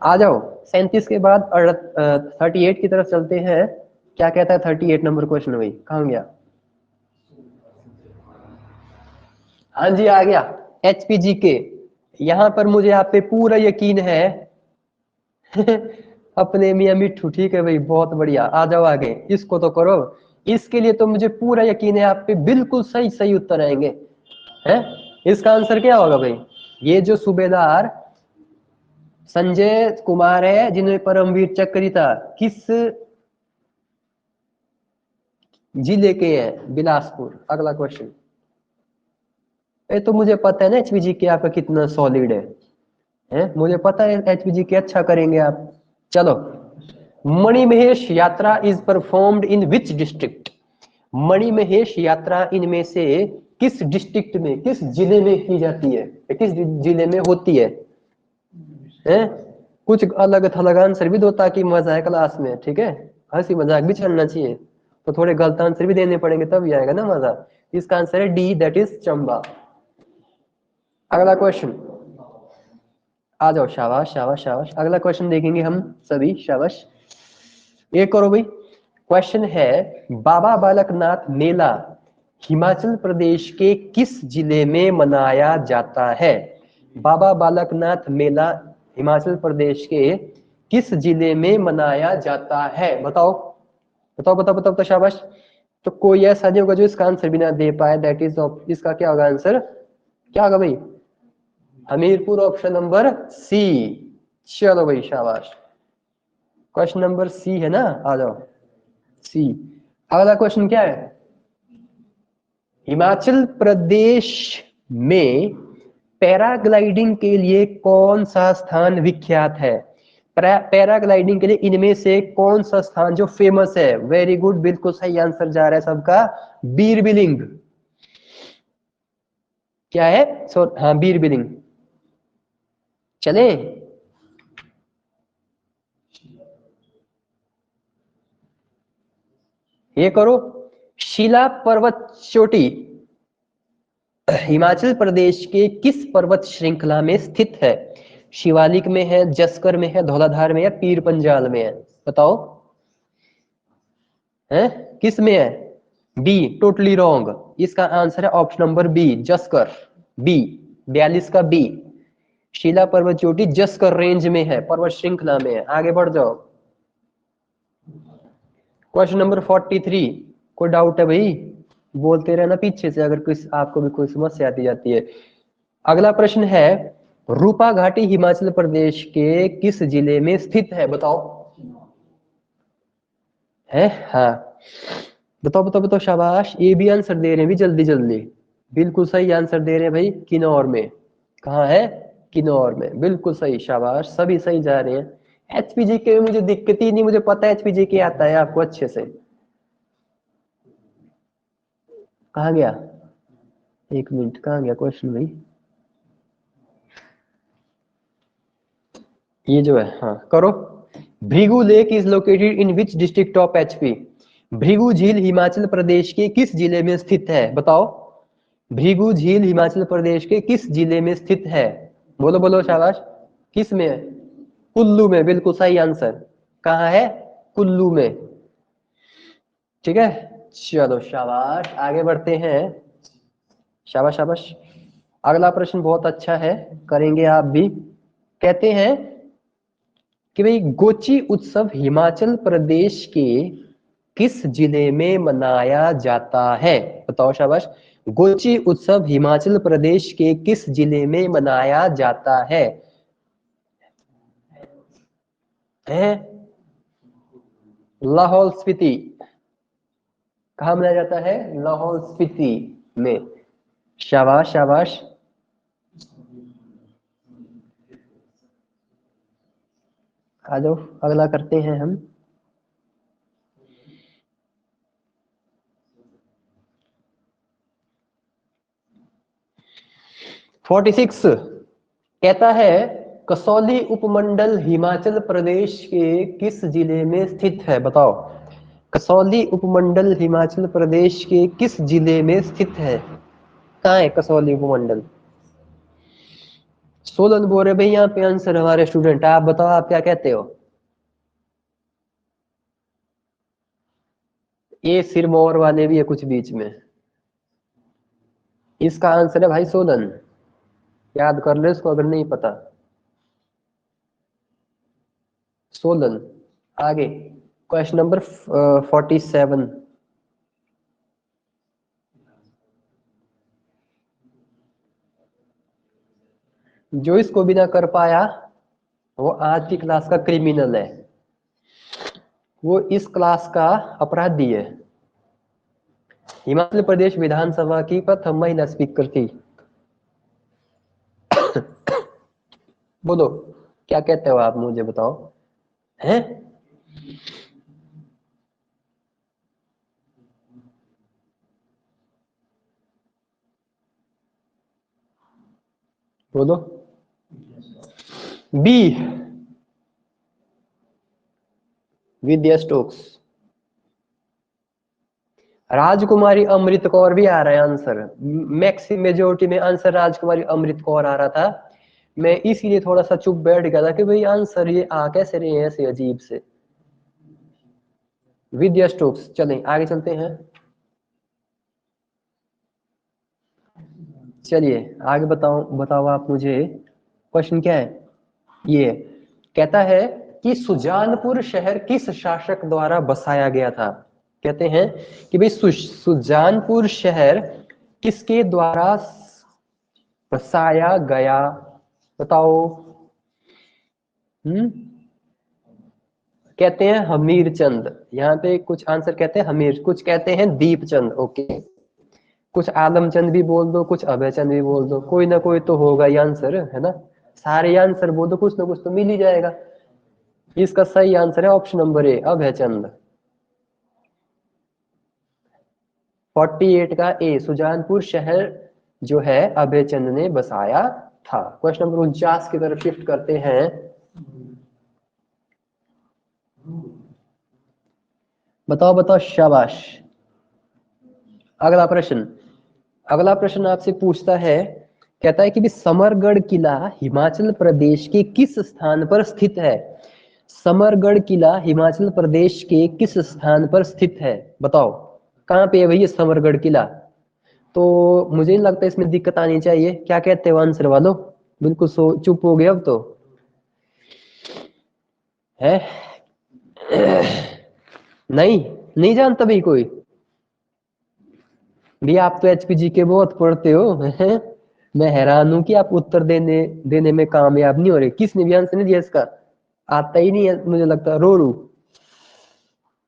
Speaker 1: आ जाओ 37 के बाद 38 की तरफ चलते हैं। क्या कहता है 38 नंबर क्वेश्चन? भाई कहाँ गया? हाँ जी आ गया, एचपीजी के। यहाँ पर मुझे आप पे पूरा यकीन है। अपने मियाँ मिट्ठू, ठीक है भाई, बहुत बढ़िया। आ जाओ आगे, इसको तो करो। इसके लिए तो मुझे पूरा यकीन है आप पे बिल्कुल सही सही उत्तर आएंगे। हैं? इसका आंसर क्या होगा भाई? ये जो सूबेदार संजय कुमार है जिन्हें परमवीर चक्र था, किस जिले के हैं? बिलासपुर। अगला क्वेश्चन। ये तो मुझे पता है ना एचपीजी के आपका कितना सॉलिड है? मुझे पता है एचपीजी के अच्छा करेंगे आप। चलो, मणिमहेश यात्रा is performed in which district? Manimahesh यात्रा इनमें से किस डिस्ट्रिक्ट में, किस जिले में की जाती है, किस जिले में होती है? हैं? कुछ अलग थलग आंसर भी दो ताकि मजा आए क्लास में, ठीक है। हंसी मजाक भी चलना चाहिए, तो थोड़े गलत आंसर भी देने पड़ेंगे तभी आएगा ना मजा। इसका आंसर है डी, दैट इज चंबा। अगला क्वेश्चन, आ जाओ, शाबाश शाबाश शाबाश। अगला क्वेश्चन देखेंगे हम सभी, शाबाश। ये करो भाई। क्वेश्चन है, बाबा बालकनाथ मेला हिमाचल प्रदेश के किस जिले में मनाया जाता है? बाबा बालकनाथ मेला हिमाचल प्रदेश के किस जिले में मनाया जाता है? बताओ बताओ बताओ बताओ, तो शाबाश। तो कोई ऐसा नहीं होगा जो इसका आंसर भी ना दे पाए, दैट इज इसका क्या होगा आंसर? क्या होगा भाई? Hamirpur, option number C. चलो भाई शाबाश। क्वेश्चन नंबर सी है ना, आ जाओ सी। अगला क्वेश्चन क्या है? हिमाचल प्रदेश में पैराग्लाइडिंग के लिए कौन सा स्थान विख्यात है? पैराग्लाइडिंग के लिए इनमें से कौन सा स्थान जो फेमस है? वेरी गुड, बिल्कुल सही आंसर जा रहा है सबका, बीर बिलिंग। क्या है? हाँ, बीर बिलिंग। चले, ये करो। शिला पर्वत चोटी हिमाचल प्रदेश के किस पर्वत श्रृंखला में स्थित है? शिवालिक में है, जस्कर में है, धौलाधार में है, पीर पंजाल में है? बताओ। है किस में है? B, totally wrong. इसका आंसर है ऑप्शन नंबर बी, जस्कर। बी, 42 का बी। शिला पर्वत चोटी जस्कर रेंज में है, पर्वत श्रृंखला में है। आगे बढ़ जाओ। Question number 43। कोई डाउट है भाई? बोलते रहना पीछे से अगर कुछ आपको भी कोई समस्या आती जाती है। अगला प्रश्न है, रूपा घाटी हिमाचल प्रदेश के किस जिले में स्थित है? बताओ। है, हाँ, बताओ बताओ बताओ, शाबाश। ये भी आंसर दे रहे हैं भी जल्दी जल्दी, बिल्कुल सही आंसर दे रहे हैं भाई, किन्नौर में। कहाँ है? किन्नौर में, बिल्कुल सही, शाबाश, सभी सही जा रहे हैं। एचपीजी के में मुझे दिक्कत ही नहीं, मुझे पता है एचपीजी के आता है आपको अच्छे से। कहाँ गया? एक मिनट, कहाँ गया क्वेश्चन भाई? ये जो है, हाँ करो। Bhrigu lake is located in which district of HP? Bhrigu झील हिमाचल प्रदेश के किस जिले में स्थित है? बताओ। भृगु झील हिमाचल प्रदेश के किस जिले में स्थित है? बोलो बोलो, शाबाश। किस में है? कुल्लू में, बिल्कुल सही आंसर। कहाँ है? कुल्लू में। ठीक है, चलो शाबाश, आगे बढ़ते हैं। शाबाश शाबाश। अगला प्रश्न बहुत अच्छा है, करेंगे आप भी। कहते हैं कि भाई, गोची उत्सव हिमाचल प्रदेश के किस जिले में मनाया जाता है? बताओ शाबाश। गोची उत्सव हिमाचल प्रदेश के किस जिले में मनाया जाता है? हैं? लाहौल स्पीति। कहाँ मनाया जाता है? लाहौल स्पीति में। शाबाश शाबाश। आ जाओ, अगला करते हैं हम। फोर्टी सिक्स कहता है, कसौली उपमंडल हिमाचल प्रदेश के किस जिले में स्थित है? बताओ। कसौली उपमंडल हिमाचल प्रदेश के किस जिले में स्थित है? कहाँ है कसौली उपमंडल? सोलन बोल रहे भाई यहाँ पे आंसर हमारे स्टूडेंट। आप बताओ, आप क्या कहते हो? ये सिरमौर वाले भी है कुछ बीच में। इसका आंसर है भाई सोलन। याद कर लो इसको अगर नहीं पता। सोलन। आगे क्वेश्चन नंबर 47। जो इसको भी ना कर पाया वो आज की क्लास का क्रिमिनल है, वो इस क्लास का अपराधी है। हिमाचल प्रदेश विधानसभा की प्रथम महिला स्पीकर थी। बोलो, क्या कहते हो आप, मुझे बताओ। हैं? बोलो। बी, विद्या स्टोक्स। राजकुमारी अमृत कौर भी आ रहा है आंसर, मैक्सिम मेजोरिटी में आंसर राजकुमारी अमृत कौर आ रहा था। मैं इसीलिए थोड़ा सा चुप बैठ गया था कि भाई आंसर ये आ कैसे रहे हैं ऐसे अजीब से। विद्या स्टोक्स। चलें आगे चलते हैं। चलिए आगे बताओ बताओ आप मुझे, क्वेश्चन क्या है ये। कहता है कि सुजानपुर शहर किस शासक द्वारा बसाया गया था। कहते हैं कि भाई सुजानपुर शहर किसके द्वारा बसाया गया, बताओ। कहते हैं हमीर चंद, यहाँ पे कुछ आंसर कहते हैं हमीर, कुछ कहते हैं दीपचंद। ओके, कुछ आलमचंद भी बोल दो, कुछ अभयचंद भी बोल दो, कोई ना कोई तो होगा ये आंसर, है ना। सारे आंसर बोल दो, कुछ ना कुछ तो मिल ही जाएगा। इसका सही आंसर है ऑप्शन नंबर ए, अभयचंद। 48 का ए, सुजानपुर शहर जो है अभयचंद ने बसाया था। क्वेश्चन नंबर 49 की तरफ शिफ्ट करते हैं। बताओ बताओ, शाबाश। अगला प्रश्न, अगला प्रश्न आपसे पूछता है, कहता है कि भी समरगढ़ किला हिमाचल प्रदेश के किस स्थान पर स्थित है। समरगढ़ किला हिमाचल प्रदेश के किस स्थान पर स्थित है, बताओ। कहाँ पे है भैया समरगढ़ किला। तो मुझे नहीं लगता इसमें दिक्कत आनी चाहिए, क्या कहते हो आंसर वालों। बिल्कुल सो चुप हो गए अब तो, है। नहीं, नहीं जानता भाई कोई भी। आप तो एचपीजी के बहुत पढ़ते हो, हैं? मैं हैरान हूं कि आप उत्तर देने देने में कामयाब नहीं हो रहे। किसने भी आंसर नहीं दिया इसका, आता ही नहीं है मुझे लगता। रोड़ू,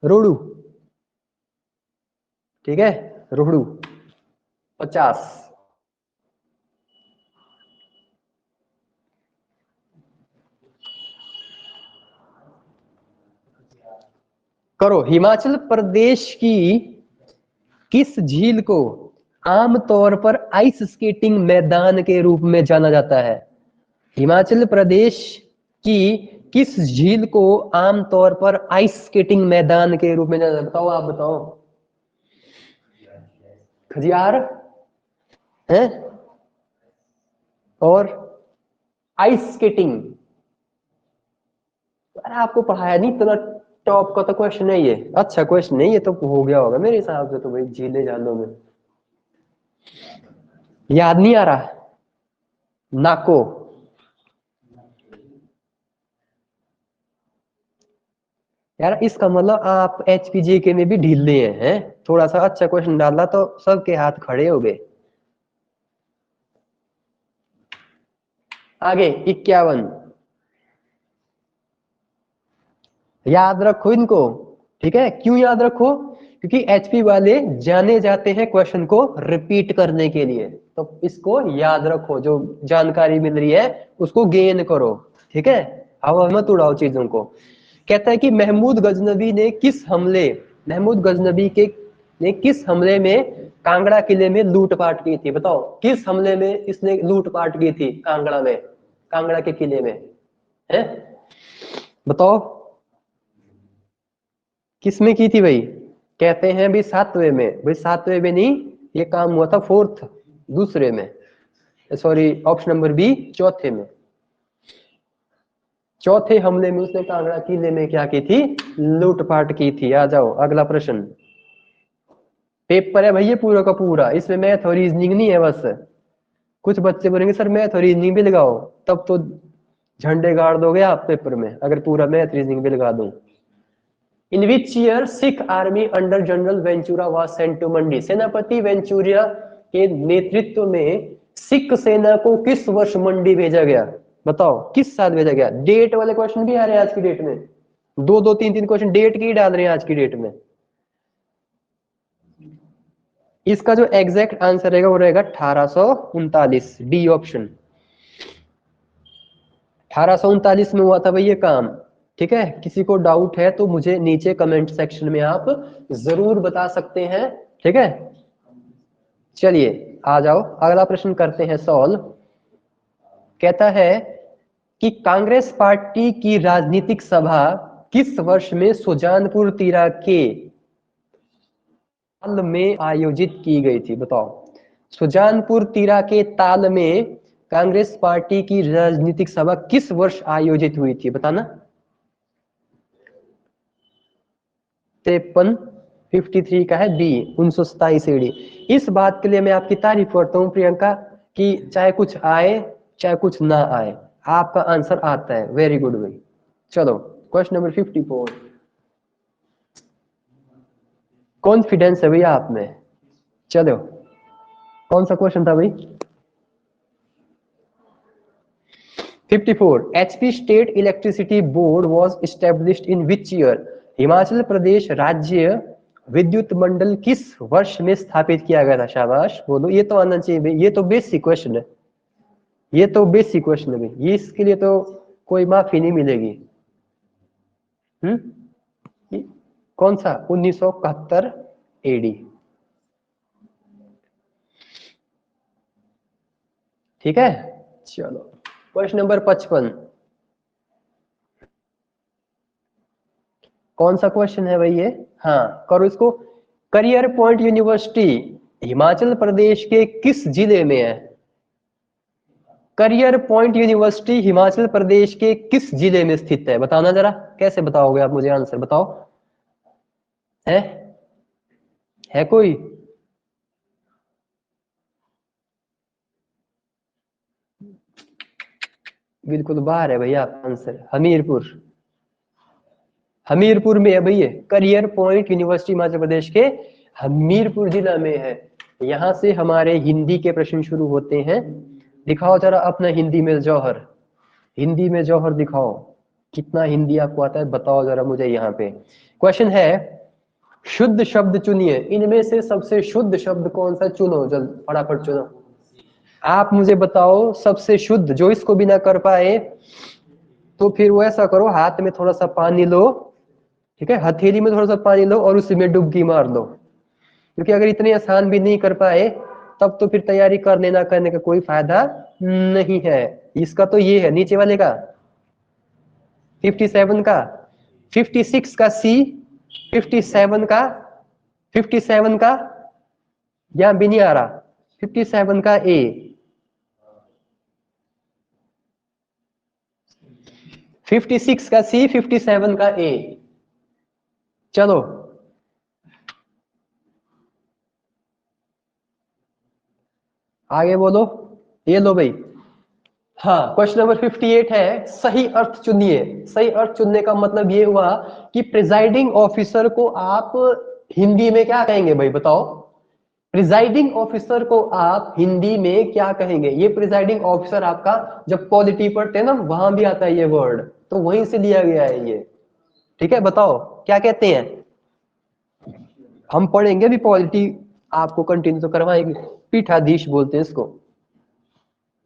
Speaker 1: रोड़ू, ठीक है, रोड़ू। 50। करो। हिमाचल प्रदेश की किस झील को आमतौर पर आइस स्केटिंग मैदान के रूप में जाना जाता है। हिमाचल प्रदेश की किस झील को आमतौर पर आइस स्केटिंग मैदान के रूप में जाना जाता है, बताओ आप बताओ। खजियार है, और आइस स्केटिंग। अरे आपको पढ़ाया नहीं, इतना टॉप का तो क्वेश्चन है ये, अच्छा क्वेश्चन है ये तो, हो गया होगा मेरे हिसाब से तो भाई झीलें झालों में। याद नहीं आ रहा, नाको। यार इसका मतलब आप एचपीजीके में भी ढीले हैं। थोड़ा सा अच्छा क्वेश्चन डाला तो सबके हाथ खड़े हो गए। आगे 51, याद रखो इनको, ठीक है। क्यों याद रखो, क्योंकि एचपी वाले जाने जाते हैं क्वेश्चन को रिपीट करने के लिए, तो इसको याद रखो। जो जानकारी मिल रही है उसको गेन करो, ठीक है। हवा मत उड़ाओ चीजों को। कहता है कि महमूद गजनबी के ने किस हमले में कांगड़ा किले में लूटपाट की थी, बताओ। किस हमले में इसने लूटपाट की थी कांगड़ा में, कांगड़ा के किले में, है, बताओ। किसमें की थी भाई, कहते हैं भाई 7वें में। भाई 7वें में नहीं, ये काम हुआ था 4th, दूसरे में, सॉरी ऑप्शन नंबर बी, चौथे में। चौथे हमले में उसने कांगड़ा किले में क्या की थी, लूटपाट की थी। आ जाओ अगला प्रश्न। पेपर है भाई ये पूरा का पूरा, इसमें मैथ और रीजनिंग नहीं है बस। कुछ बच्चे बोलेंगे सर मैथ और रीजनिंग भी लगाओ, तब तो झंडे गाड़ दोगे आप पेपर में, अगर पूरा मैथ रीजनिंग भी लगा दूं। In which year Sikh army under general Ventura was sent to Mandi. सेनापति वेंचुरिया के नेतृत्व में सिख सेना को किस वर्ष मंडी भेजा गया, बताओ। किस साल भेजा गया। डेट वाले क्वेश्चन भी आ रहे हैं आज की डेट में, दो दो तीन तीन क्वेश्चन डेट के ही डाल रहे हैं आज की डेट में। इसका जो एग्जैक्ट आंसर रहेगा वो रहेगा 1839, डी ऑप्शन। 1839 में हुआ था भाई ये काम, ठीक है। किसी को डाउट है तो मुझे नीचे कमेंट सेक्शन में आप जरूर बता सकते हैं, ठीक है। चलिए आ जाओ अगला प्रश्न करते हैं सॉल्व। कहता है कि कांग्रेस पार्टी की राजनीतिक सभा किस वर्ष में सुजानपुर तीरा के ताल में आयोजित की गई थी? बताओ। सुजानपुर तीरा के ताल में कांग्रेस पार्टी की राजनीतिक सभा किस वर्ष आयोजित हुई थी? बताना। 53, 53 का है बी, 1927 एडी। इस बात के लिए मैं आपकी तारीफ करता हूँ प्रियंका कि चाहे कुछ आए चाहे कुछ ना आए, आपका आंसर आता है। वेरी गुड भाई। चलो क्वेश्चन नंबर 54। कॉन्फिडेंस है भैया आप में। चलो कौन सा क्वेश्चन था भाई? 54 HP state electricity board was established in which year? Himachal Pradesh राज्य विद्युत मंडल किस वर्ष में स्थापित किया गया था? शाबाश, बोलो। ये तो आना चाहिए भाई, ये तो बेसिक क्वेश्चन है, ये तो बेसिक क्वेश्चन है भाई, ये इसके लिए तो कोई माफी नहीं मिलेगी। कौन सा? 1971 एडी। ठीक है। चलो क्वेश्चन नंबर 55। कौन सा क्वेश्चन है भाई ये? हाँ करो इसको। Career point university Himachal Pradesh के किस जिले में है? Career point university Himachal Pradesh के किस जिले में स्थित है? बताना जरा, कैसे बताओगे आप मुझे? आंसर बताओ। है कोई? बिल्कुल बाहर है भैया आंसर। हमीरपुर। हमीरपुर में है भैया। Career point university Himachal Pradesh के हमीरपुर जिला में है। यहाँ से हमारे हिंदी के प्रश्न शुरू होते हैं। दिखाओ जरा अपना हिंदी में जौहर, हिंदी में जौहर दिखाओ। कितना हिंदी आपको आता है बताओ जरा मुझे। यहाँ पे क्वेश्चन है, शुद्ध शब्द चुनिए। इनमें से सबसे शुद्ध शब्द कौन सा? चुनो जल्द, फटाफट चुनो। आप मुझे बताओ सबसे शुद्ध। जो इसको भी ना कर पाए तो फिर वो ऐसा करो, हाथ में थोड़ा सा पानी लो, ठीक है, हथेली में थोड़ा सा पानी लो और उसी में डुबकी मार लो। क्योंकि अगर इतनी आसान भी नहीं कर पाए तब तो फिर तैयारी करने ना करने का कोई फायदा नहीं है। इसका तो ये है नीचे वाले का, 57 का, 56 का सी, 57 का, 57 का यहां भी नहीं आ रहा, 57 का ए, 56 का सी, 57 का ए। चलो आगे बोलो। ये लो भाई। हाँ क्वेश्चन नंबर 58 है, सही अर्थ चुनिए। सही अर्थ चुनने का मतलब ये हुआ कि प्रिजाइडिंग ऑफिसर को आप हिंदी में क्या कहेंगे भाई? बताओ। प्रिजाइडिंग ऑफिसर को आप हिंदी में क्या कहेंगे? ये प्रिजाइडिंग ऑफिसर आपका जब पॉलिटी पढ़ते हैं ना वहां भी आता है ये वर्ड, तो वहीं से लिया गया है ये। ठीक है, बताओ क्या कहते हैं? हम पढ़ेंगे भी पॉलिटी, आपको कंटिन्यू तो करवाएंगे। पीठाधीश बोलते हैं इसको,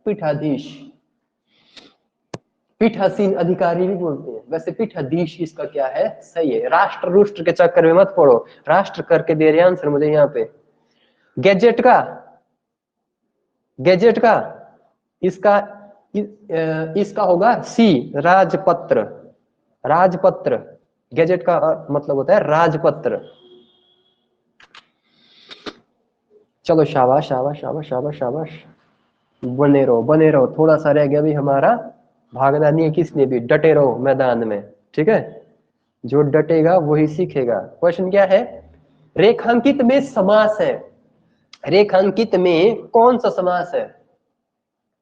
Speaker 1: पीठाधीश। पीठासीन अधिकारी भी बोलते हैं। वैसे पीठाधीश इसका क्या है? सही है। राष्ट्र रुष्ट्र के चक्कर में मत पड़ो, राष्ट्र करके दे रहे आंसर मुझे यहाँ पे। गैजेट का, गैजेट का इसका इसका होगा सी, राजपत्र। राजपत्र, गैजेट का मतलब होता है राजपत्र। चलो शाबाश शाबाश शाबाश शाबाश शाबाश, बने रहो बने रहो। थोड़ा सा रह गया भी हमारा, भागना नहीं है किसने भी, डटे रहो मैदान में। ठीक है, जो डटेगा वही सीखेगा। क्वेश्चन क्या है? रेखांकित में समास है। रेखांकित में कौन सा समास है?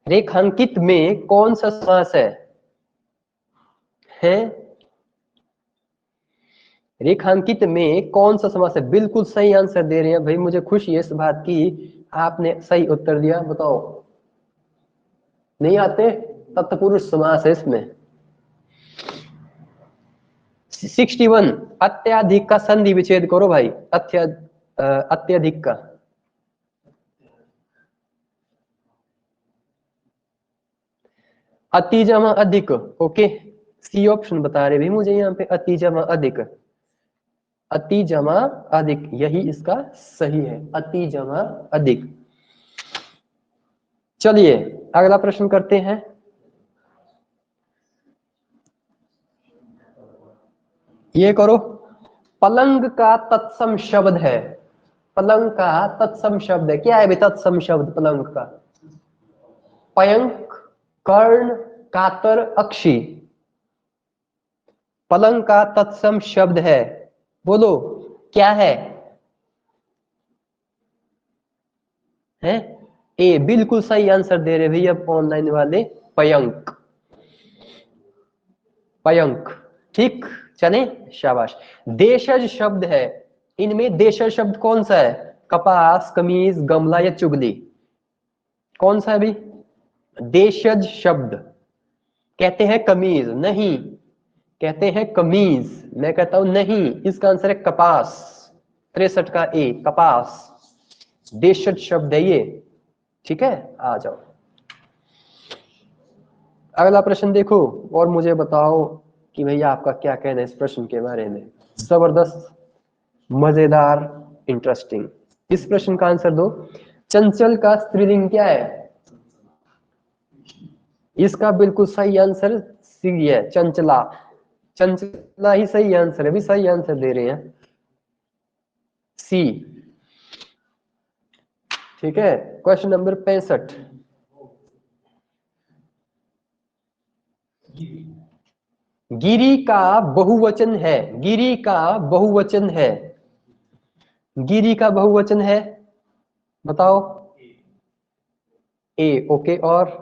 Speaker 1: रेखांकित में कौन सा समास है? रेखांकित में कौन सा समास है? बिल्कुल सही आंसर दे रहे हैं भाई, मुझे खुशी है इस बात की, आपने सही उत्तर दिया। बताओ नहीं आते? तत्पुरुष समास है इसमें। 61 अत्याधिक का संधि विच्छेद करो भाई। अत्यधिक का अति जमा अधिक। ओके, सी ऑप्शन बता रहे भाई मुझे यहाँ पे, अति जमा अधिक। अति जमा अधिक यही इसका सही है, अति जमा अधिक। चलिए अगला प्रश्न करते हैं। ये करो, पलंग का तत्सम शब्द है। पलंग का तत्सम शब्द है, क्या है भाई तत्सम शब्द पलंग का? पयंक, कर्ण, कातर, अक्षी। पलंग का तत्सम शब्द है, बोलो क्या है? हैं? ए बिल्कुल सही आंसर दे रहे भैया ऑनलाइन वाले, पयंक, पयंक। ठीक, चले शाबाश। देशज शब्द है, इनमें देशज शब्द कौन सा है? कपास, कमीज, गमला या चुगली? कौन सा है भाई देशज शब्द? कहते हैं कमीज, नहीं। कहते हैं कमीज, मैं कहता हूं नहीं। इसका आंसर है कपास, 63 का ए, कपास देशज शब्द है ये। ठीक है, आ जाओ अगला प्रश्न देखो और मुझे बताओ कि भैया आपका क्या कहना है इस प्रश्न के बारे में। जबरदस्त, मजेदार, इंटरेस्टिंग। इस प्रश्न का आंसर दो। चंचल का स्त्रीलिंग क्या है? इसका बिल्कुल सही आंसर सी है, चंचला। चंचला ही सही आंसर है, भी सही आंसर दे रहे हैं, सी। ठीक है, क्वेश्चन नंबर 65। गिरी का बहुवचन है, गिरी का बहुवचन है, गिरी का बहुवचन है, बताओ। ए, ओके। और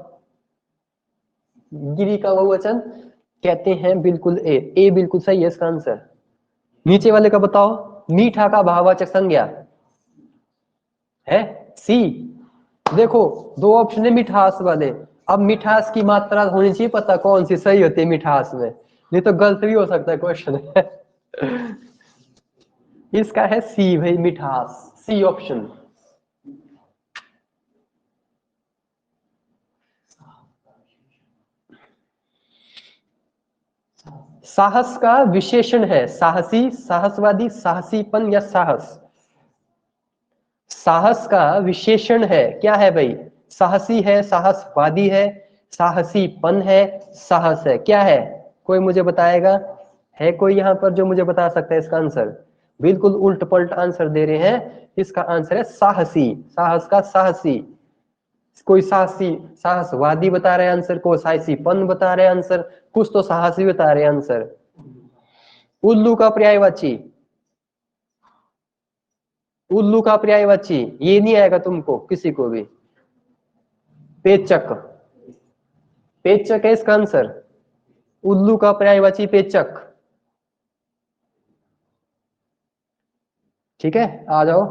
Speaker 1: गिरी का बहुवचन कहते हैं बिल्कुल ए, ए बिल्कुल सही है इसका आंसर। नीचे वाले का बताओ। मीठा का भाववाचक संज्ञा है, सी। देखो दो ऑप्शन है मिठास वाले, अब मिठास की मात्रा होनी चाहिए पता कौन सी सही होती है मिठास में, नहीं तो गलत भी हो सकता है क्वेश्चन। इसका है सी भाई, मिठास, सी ऑप्शन। साहस का विशेषण है, साहसी, साहसवादी, साहसीपन या साहस? साहस का विशेषण है, क्या है भाई? साहसी है, साहसवादी है, साहसीपन है, साहस है, क्या है? कोई मुझे बताएगा? है कोई यहाँ पर जो मुझे बता सकता है इसका आंसर? बिल्कुल उल्ट पलट आंसर दे रहे हैं। इसका आंसर है साहसी, साहस का साहसी। कोई साहसी साहसवादी बता रहे हैं आंसर, कोई साहसीपन बता रहे हैं आंसर, कुछ तो साहसी बता रहे हैं आंसर। उल्लू का पर्यायवाची, उल्लू का पर्यायवाची ये नहीं आएगा तुमको किसी को भी। पेचक, पेचक है इसका आंसर। उल्लू का पर्यायवाची पेचक। ठीक है, आ जाओ।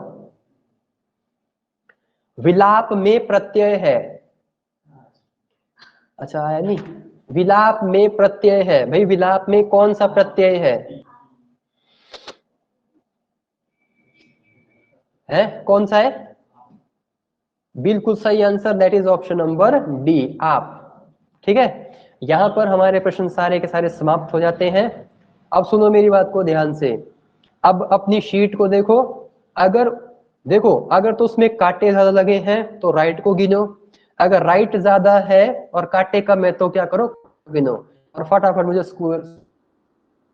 Speaker 1: विलाप में प्रत्यय है, अच्छा आया नहीं। विलाप में प्रत्यय है भाई, विलाप में कौन सा प्रत्यय है कौन सा है? बिल्कुल सही answer, that is option number D, आप। ठीक है, यहां पर हमारे प्रश्न सारे के सारे समाप्त हो जाते हैं। अब सुनो मेरी बात को ध्यान से, अब अपनी शीट को देखो। अगर देखो अगर तो उसमें कांटे ज्यादा लगे हैं तो राइट को गिनो, अगर राइट ज्यादा है और कांटे कम है तो क्या करो, गिनो। और फटाफट मुझे स्कोर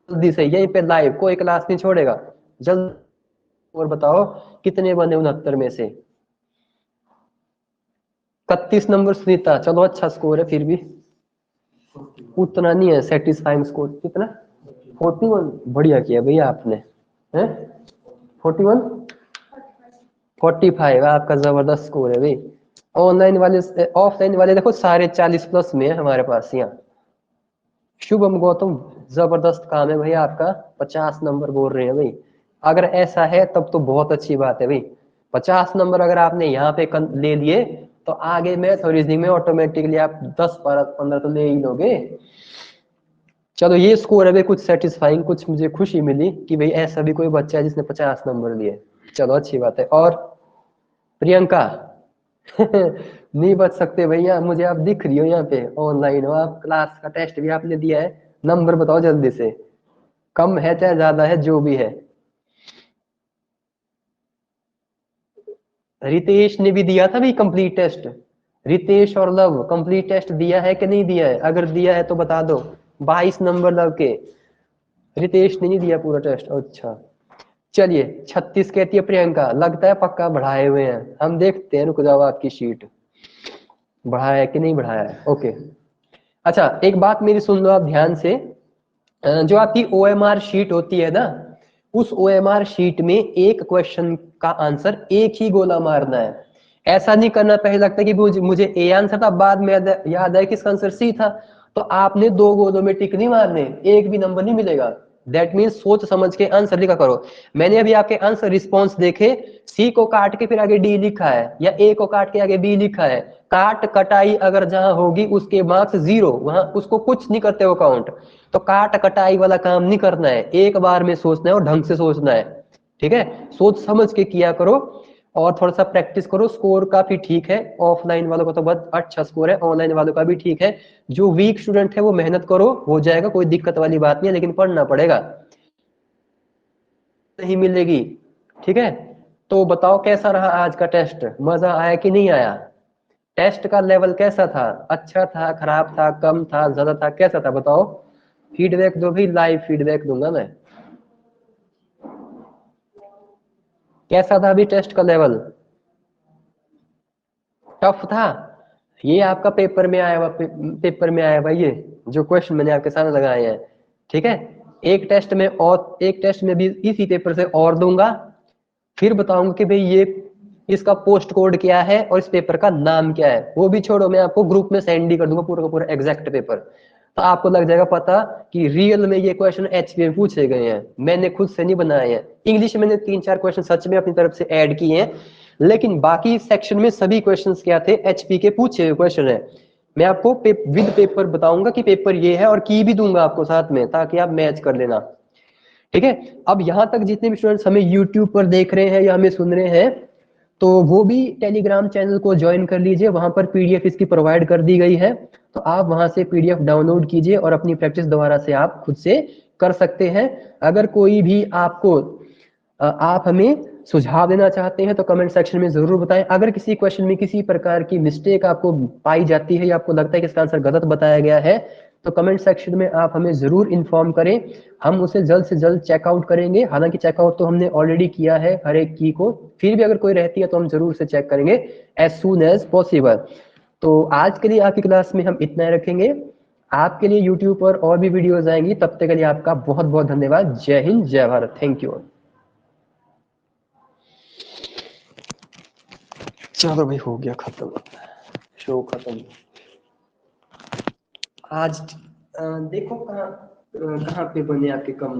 Speaker 1: जल्दी से यहीं पे लाइव, कोई क्लास नहीं छोड़ेगा, जल्द और बताओ कितने बने 69 में से? 31 नंबर सुनीता, चलो अच्छा स्कोर है फिर भी, उतना नहीं है सेटिस्फाइंग स्कोर। कितना? 41, बढ़िया किया भैया आपने, हैं? 41, 45 आपका जबरदस्त स्कोर है भाई। ऑनलाइन वाले, ऑफलाइन वाले देखो सारे 40 प्लस में है हमारे पास यहाँ। शुभम गौतम, जबरदस्त काम है भैया आपका, 50 नंबर बोल रहे हैं भाई। अगर ऐसा है तब तो बहुत अच्छी बात है भाई। 50 नंबर अगर आपने यहाँ पे ले लिए तो आगे मैथ और रीजनिंग में ऑटोमेटिकली आप 10 15 तो ले ही लोगे। चलो ये स्कोर है भाई कुछ सेटिस्फाइंग, कुछ मुझे खुशी मिली कि भाई ऐसा भी कोई बच्चा है जिसने 50 नंबर लिए। चलो अच्छी बात है। और प्रियंका, नहीं बच सकते भैया, मुझे आप दिख रही हो यहाँ पे, ऑनलाइन हो आप, क्लास का टेस्ट भी आपने दिया है। नंबर बताओ जल्दी से, कम है चाहे ज्यादा है जो भी है। रितेश ने भी दिया था भाई कंप्लीट टेस्ट, रितेश और लव कंप्लीट टेस्ट दिया है कि नहीं दिया है? अगर दिया है तो बता दो। 22 नंबर लव के, रितेश ने नहीं दिया पूरा टेस्ट, अच्छा। चलिए 36 कहती है प्रियंका, लगता है पक्का बढ़ाए हुए हैं, हम देखते हैं, रुक जाओ आपकी शीट बढ़ाया है कि नहीं बढ़ाया है। ओके, अच्छा एक बात मेरी सुन लो आप ध्यान से, जो आपकी OMR शीट होती है ना, उस OMR शीट में एक क्वेश्चन का आंसर एक ही गोला मारना है। ऐसा नहीं करना पहले लगता है कि मुझे ए आंसर था, बाद में याद आया कि इसका आंसर सी था, तो आपने दो गोलों में टिक नहीं मारने, एक भी नंबर नहीं मिलेगा। दैट मीन्स सोच समझ के आंसर लिखा करो। मैंने अभी आपके आंसर रिस्पॉन्स देखे, सी को काट के फिर आगे डी लिखा है, या ए को काट के आगे बी लिखा है। काट कटाई अगर जहां होगी उसके मार्क्स 0, वहां उसको कुछ नहीं करते हो काउंट। तो काट कटाई वाला काम नहीं करना है, एक बार में सोचना है और ढंग से सोचना है। ठीक है, सोच समझ के किया करो और थोड़ा सा प्रैक्टिस करो। स्कोर काफी ठीक है, ऑफलाइन वालों का तो बहुत अच्छा स्कोर है, ऑनलाइन वालों का भी ठीक है। जो वीक स्टूडेंट है वो मेहनत करो, हो जाएगा, कोई दिक्कत वाली बात नहीं है, लेकिन पढ़ना पड़ेगा, नहीं मिलेगी। ठीक है, तो बताओ कैसा रहा आज का टेस्ट, मजा आया कि नहीं आया? टेस्ट का लेवल कैसा था? अच्छा था, खराब था, कम था, ज्यादा था, कैसा था बताओ? फीडबैक दो भी, लाइव फीडबैक दूंगा मैं। कैसा था अभी टेस्ट का लेवल? टफ था? ये आपका पेपर में आया हुआ, पेपर में आया हुआ ये जो क्वेश्चन मैंने आपके सामने लगाए हैं। ठीक है, एक टेस्ट में और एक टेस्ट में भी इसी पेपर से और दूंगा, फिर बताऊंगा कि भाई ये इसका पोस्ट कोड क्या है और इस पेपर का नाम क्या है। वो भी छोड़ो, मैं आपको ग्रुप में सेंड ही कर दूंगा पूरा का पूरा एग्जैक्ट पेपर, तो आपको लग जाएगा पता कि रियल में ये क्वेश्चन एचपी में पूछे गए हैं, मैंने खुद से नहीं बनाए हैं। इंग्लिश में मैंने 3-4 क्वेश्चन सच में अपनी तरफ से ऐड किए हैं, लेकिन बाकी सेक्शन में सभी क्वेश्चंस क्या थे, एचपी के पूछे हुए क्वेश्चन है। मैं आपको विद पेपर बताऊंगा कि पेपर ये है, और की भी दूंगा आपको साथ में, ताकि आप मैच कर लेना। ठीक है, अब यहाँ तक जितने भी स्टूडेंट्स हमें यूट्यूब पर देख रहे हैं या हमें सुन रहे हैं, तो वो भी टेलीग्राम चैनल को ज्वाइन कर लीजिए, वहां पर पीडीएफ इसकी प्रोवाइड कर दी गई है, तो आप वहां से पीडीएफ डाउनलोड कीजिए और अपनी प्रैक्टिस दोबारा से आप खुद से कर सकते हैं। अगर कोई भी आपको आप हमें सुझाव देना चाहते हैं तो कमेंट सेक्शन में जरूर बताएं। अगर किसी क्वेश्चन में किसी प्रकार की मिस्टेक आपको पाई जाती है या आपको लगता है कि इसका आंसर गलत बताया गया है, तो कमेंट सेक्शन में आप हमें जरूर इन्फॉर्म करें, हम उसे जल्द से जल्द चेकआउट करेंगे। हालांकि चेकआउट तो हमने ऑलरेडी किया है हर एक की को, फिर भी अगर कोई रहती है तो हम जरूर से चेक करेंगे एज सून एज पॉसिबल। तो आज के लिए आपकी क्लास में हम इतना ही रखेंगे, आपके लिए यूट्यूब पर और भी वीडियोज आएंगी, तब तक के लिए आपका बहुत बहुत धन्यवाद। जय हिंद, जय भारत, थैंक यू। चलो भाई, हो गया खत्म, शो खत्म। आज देखो कहाँ कहाँ पे बने आपके कम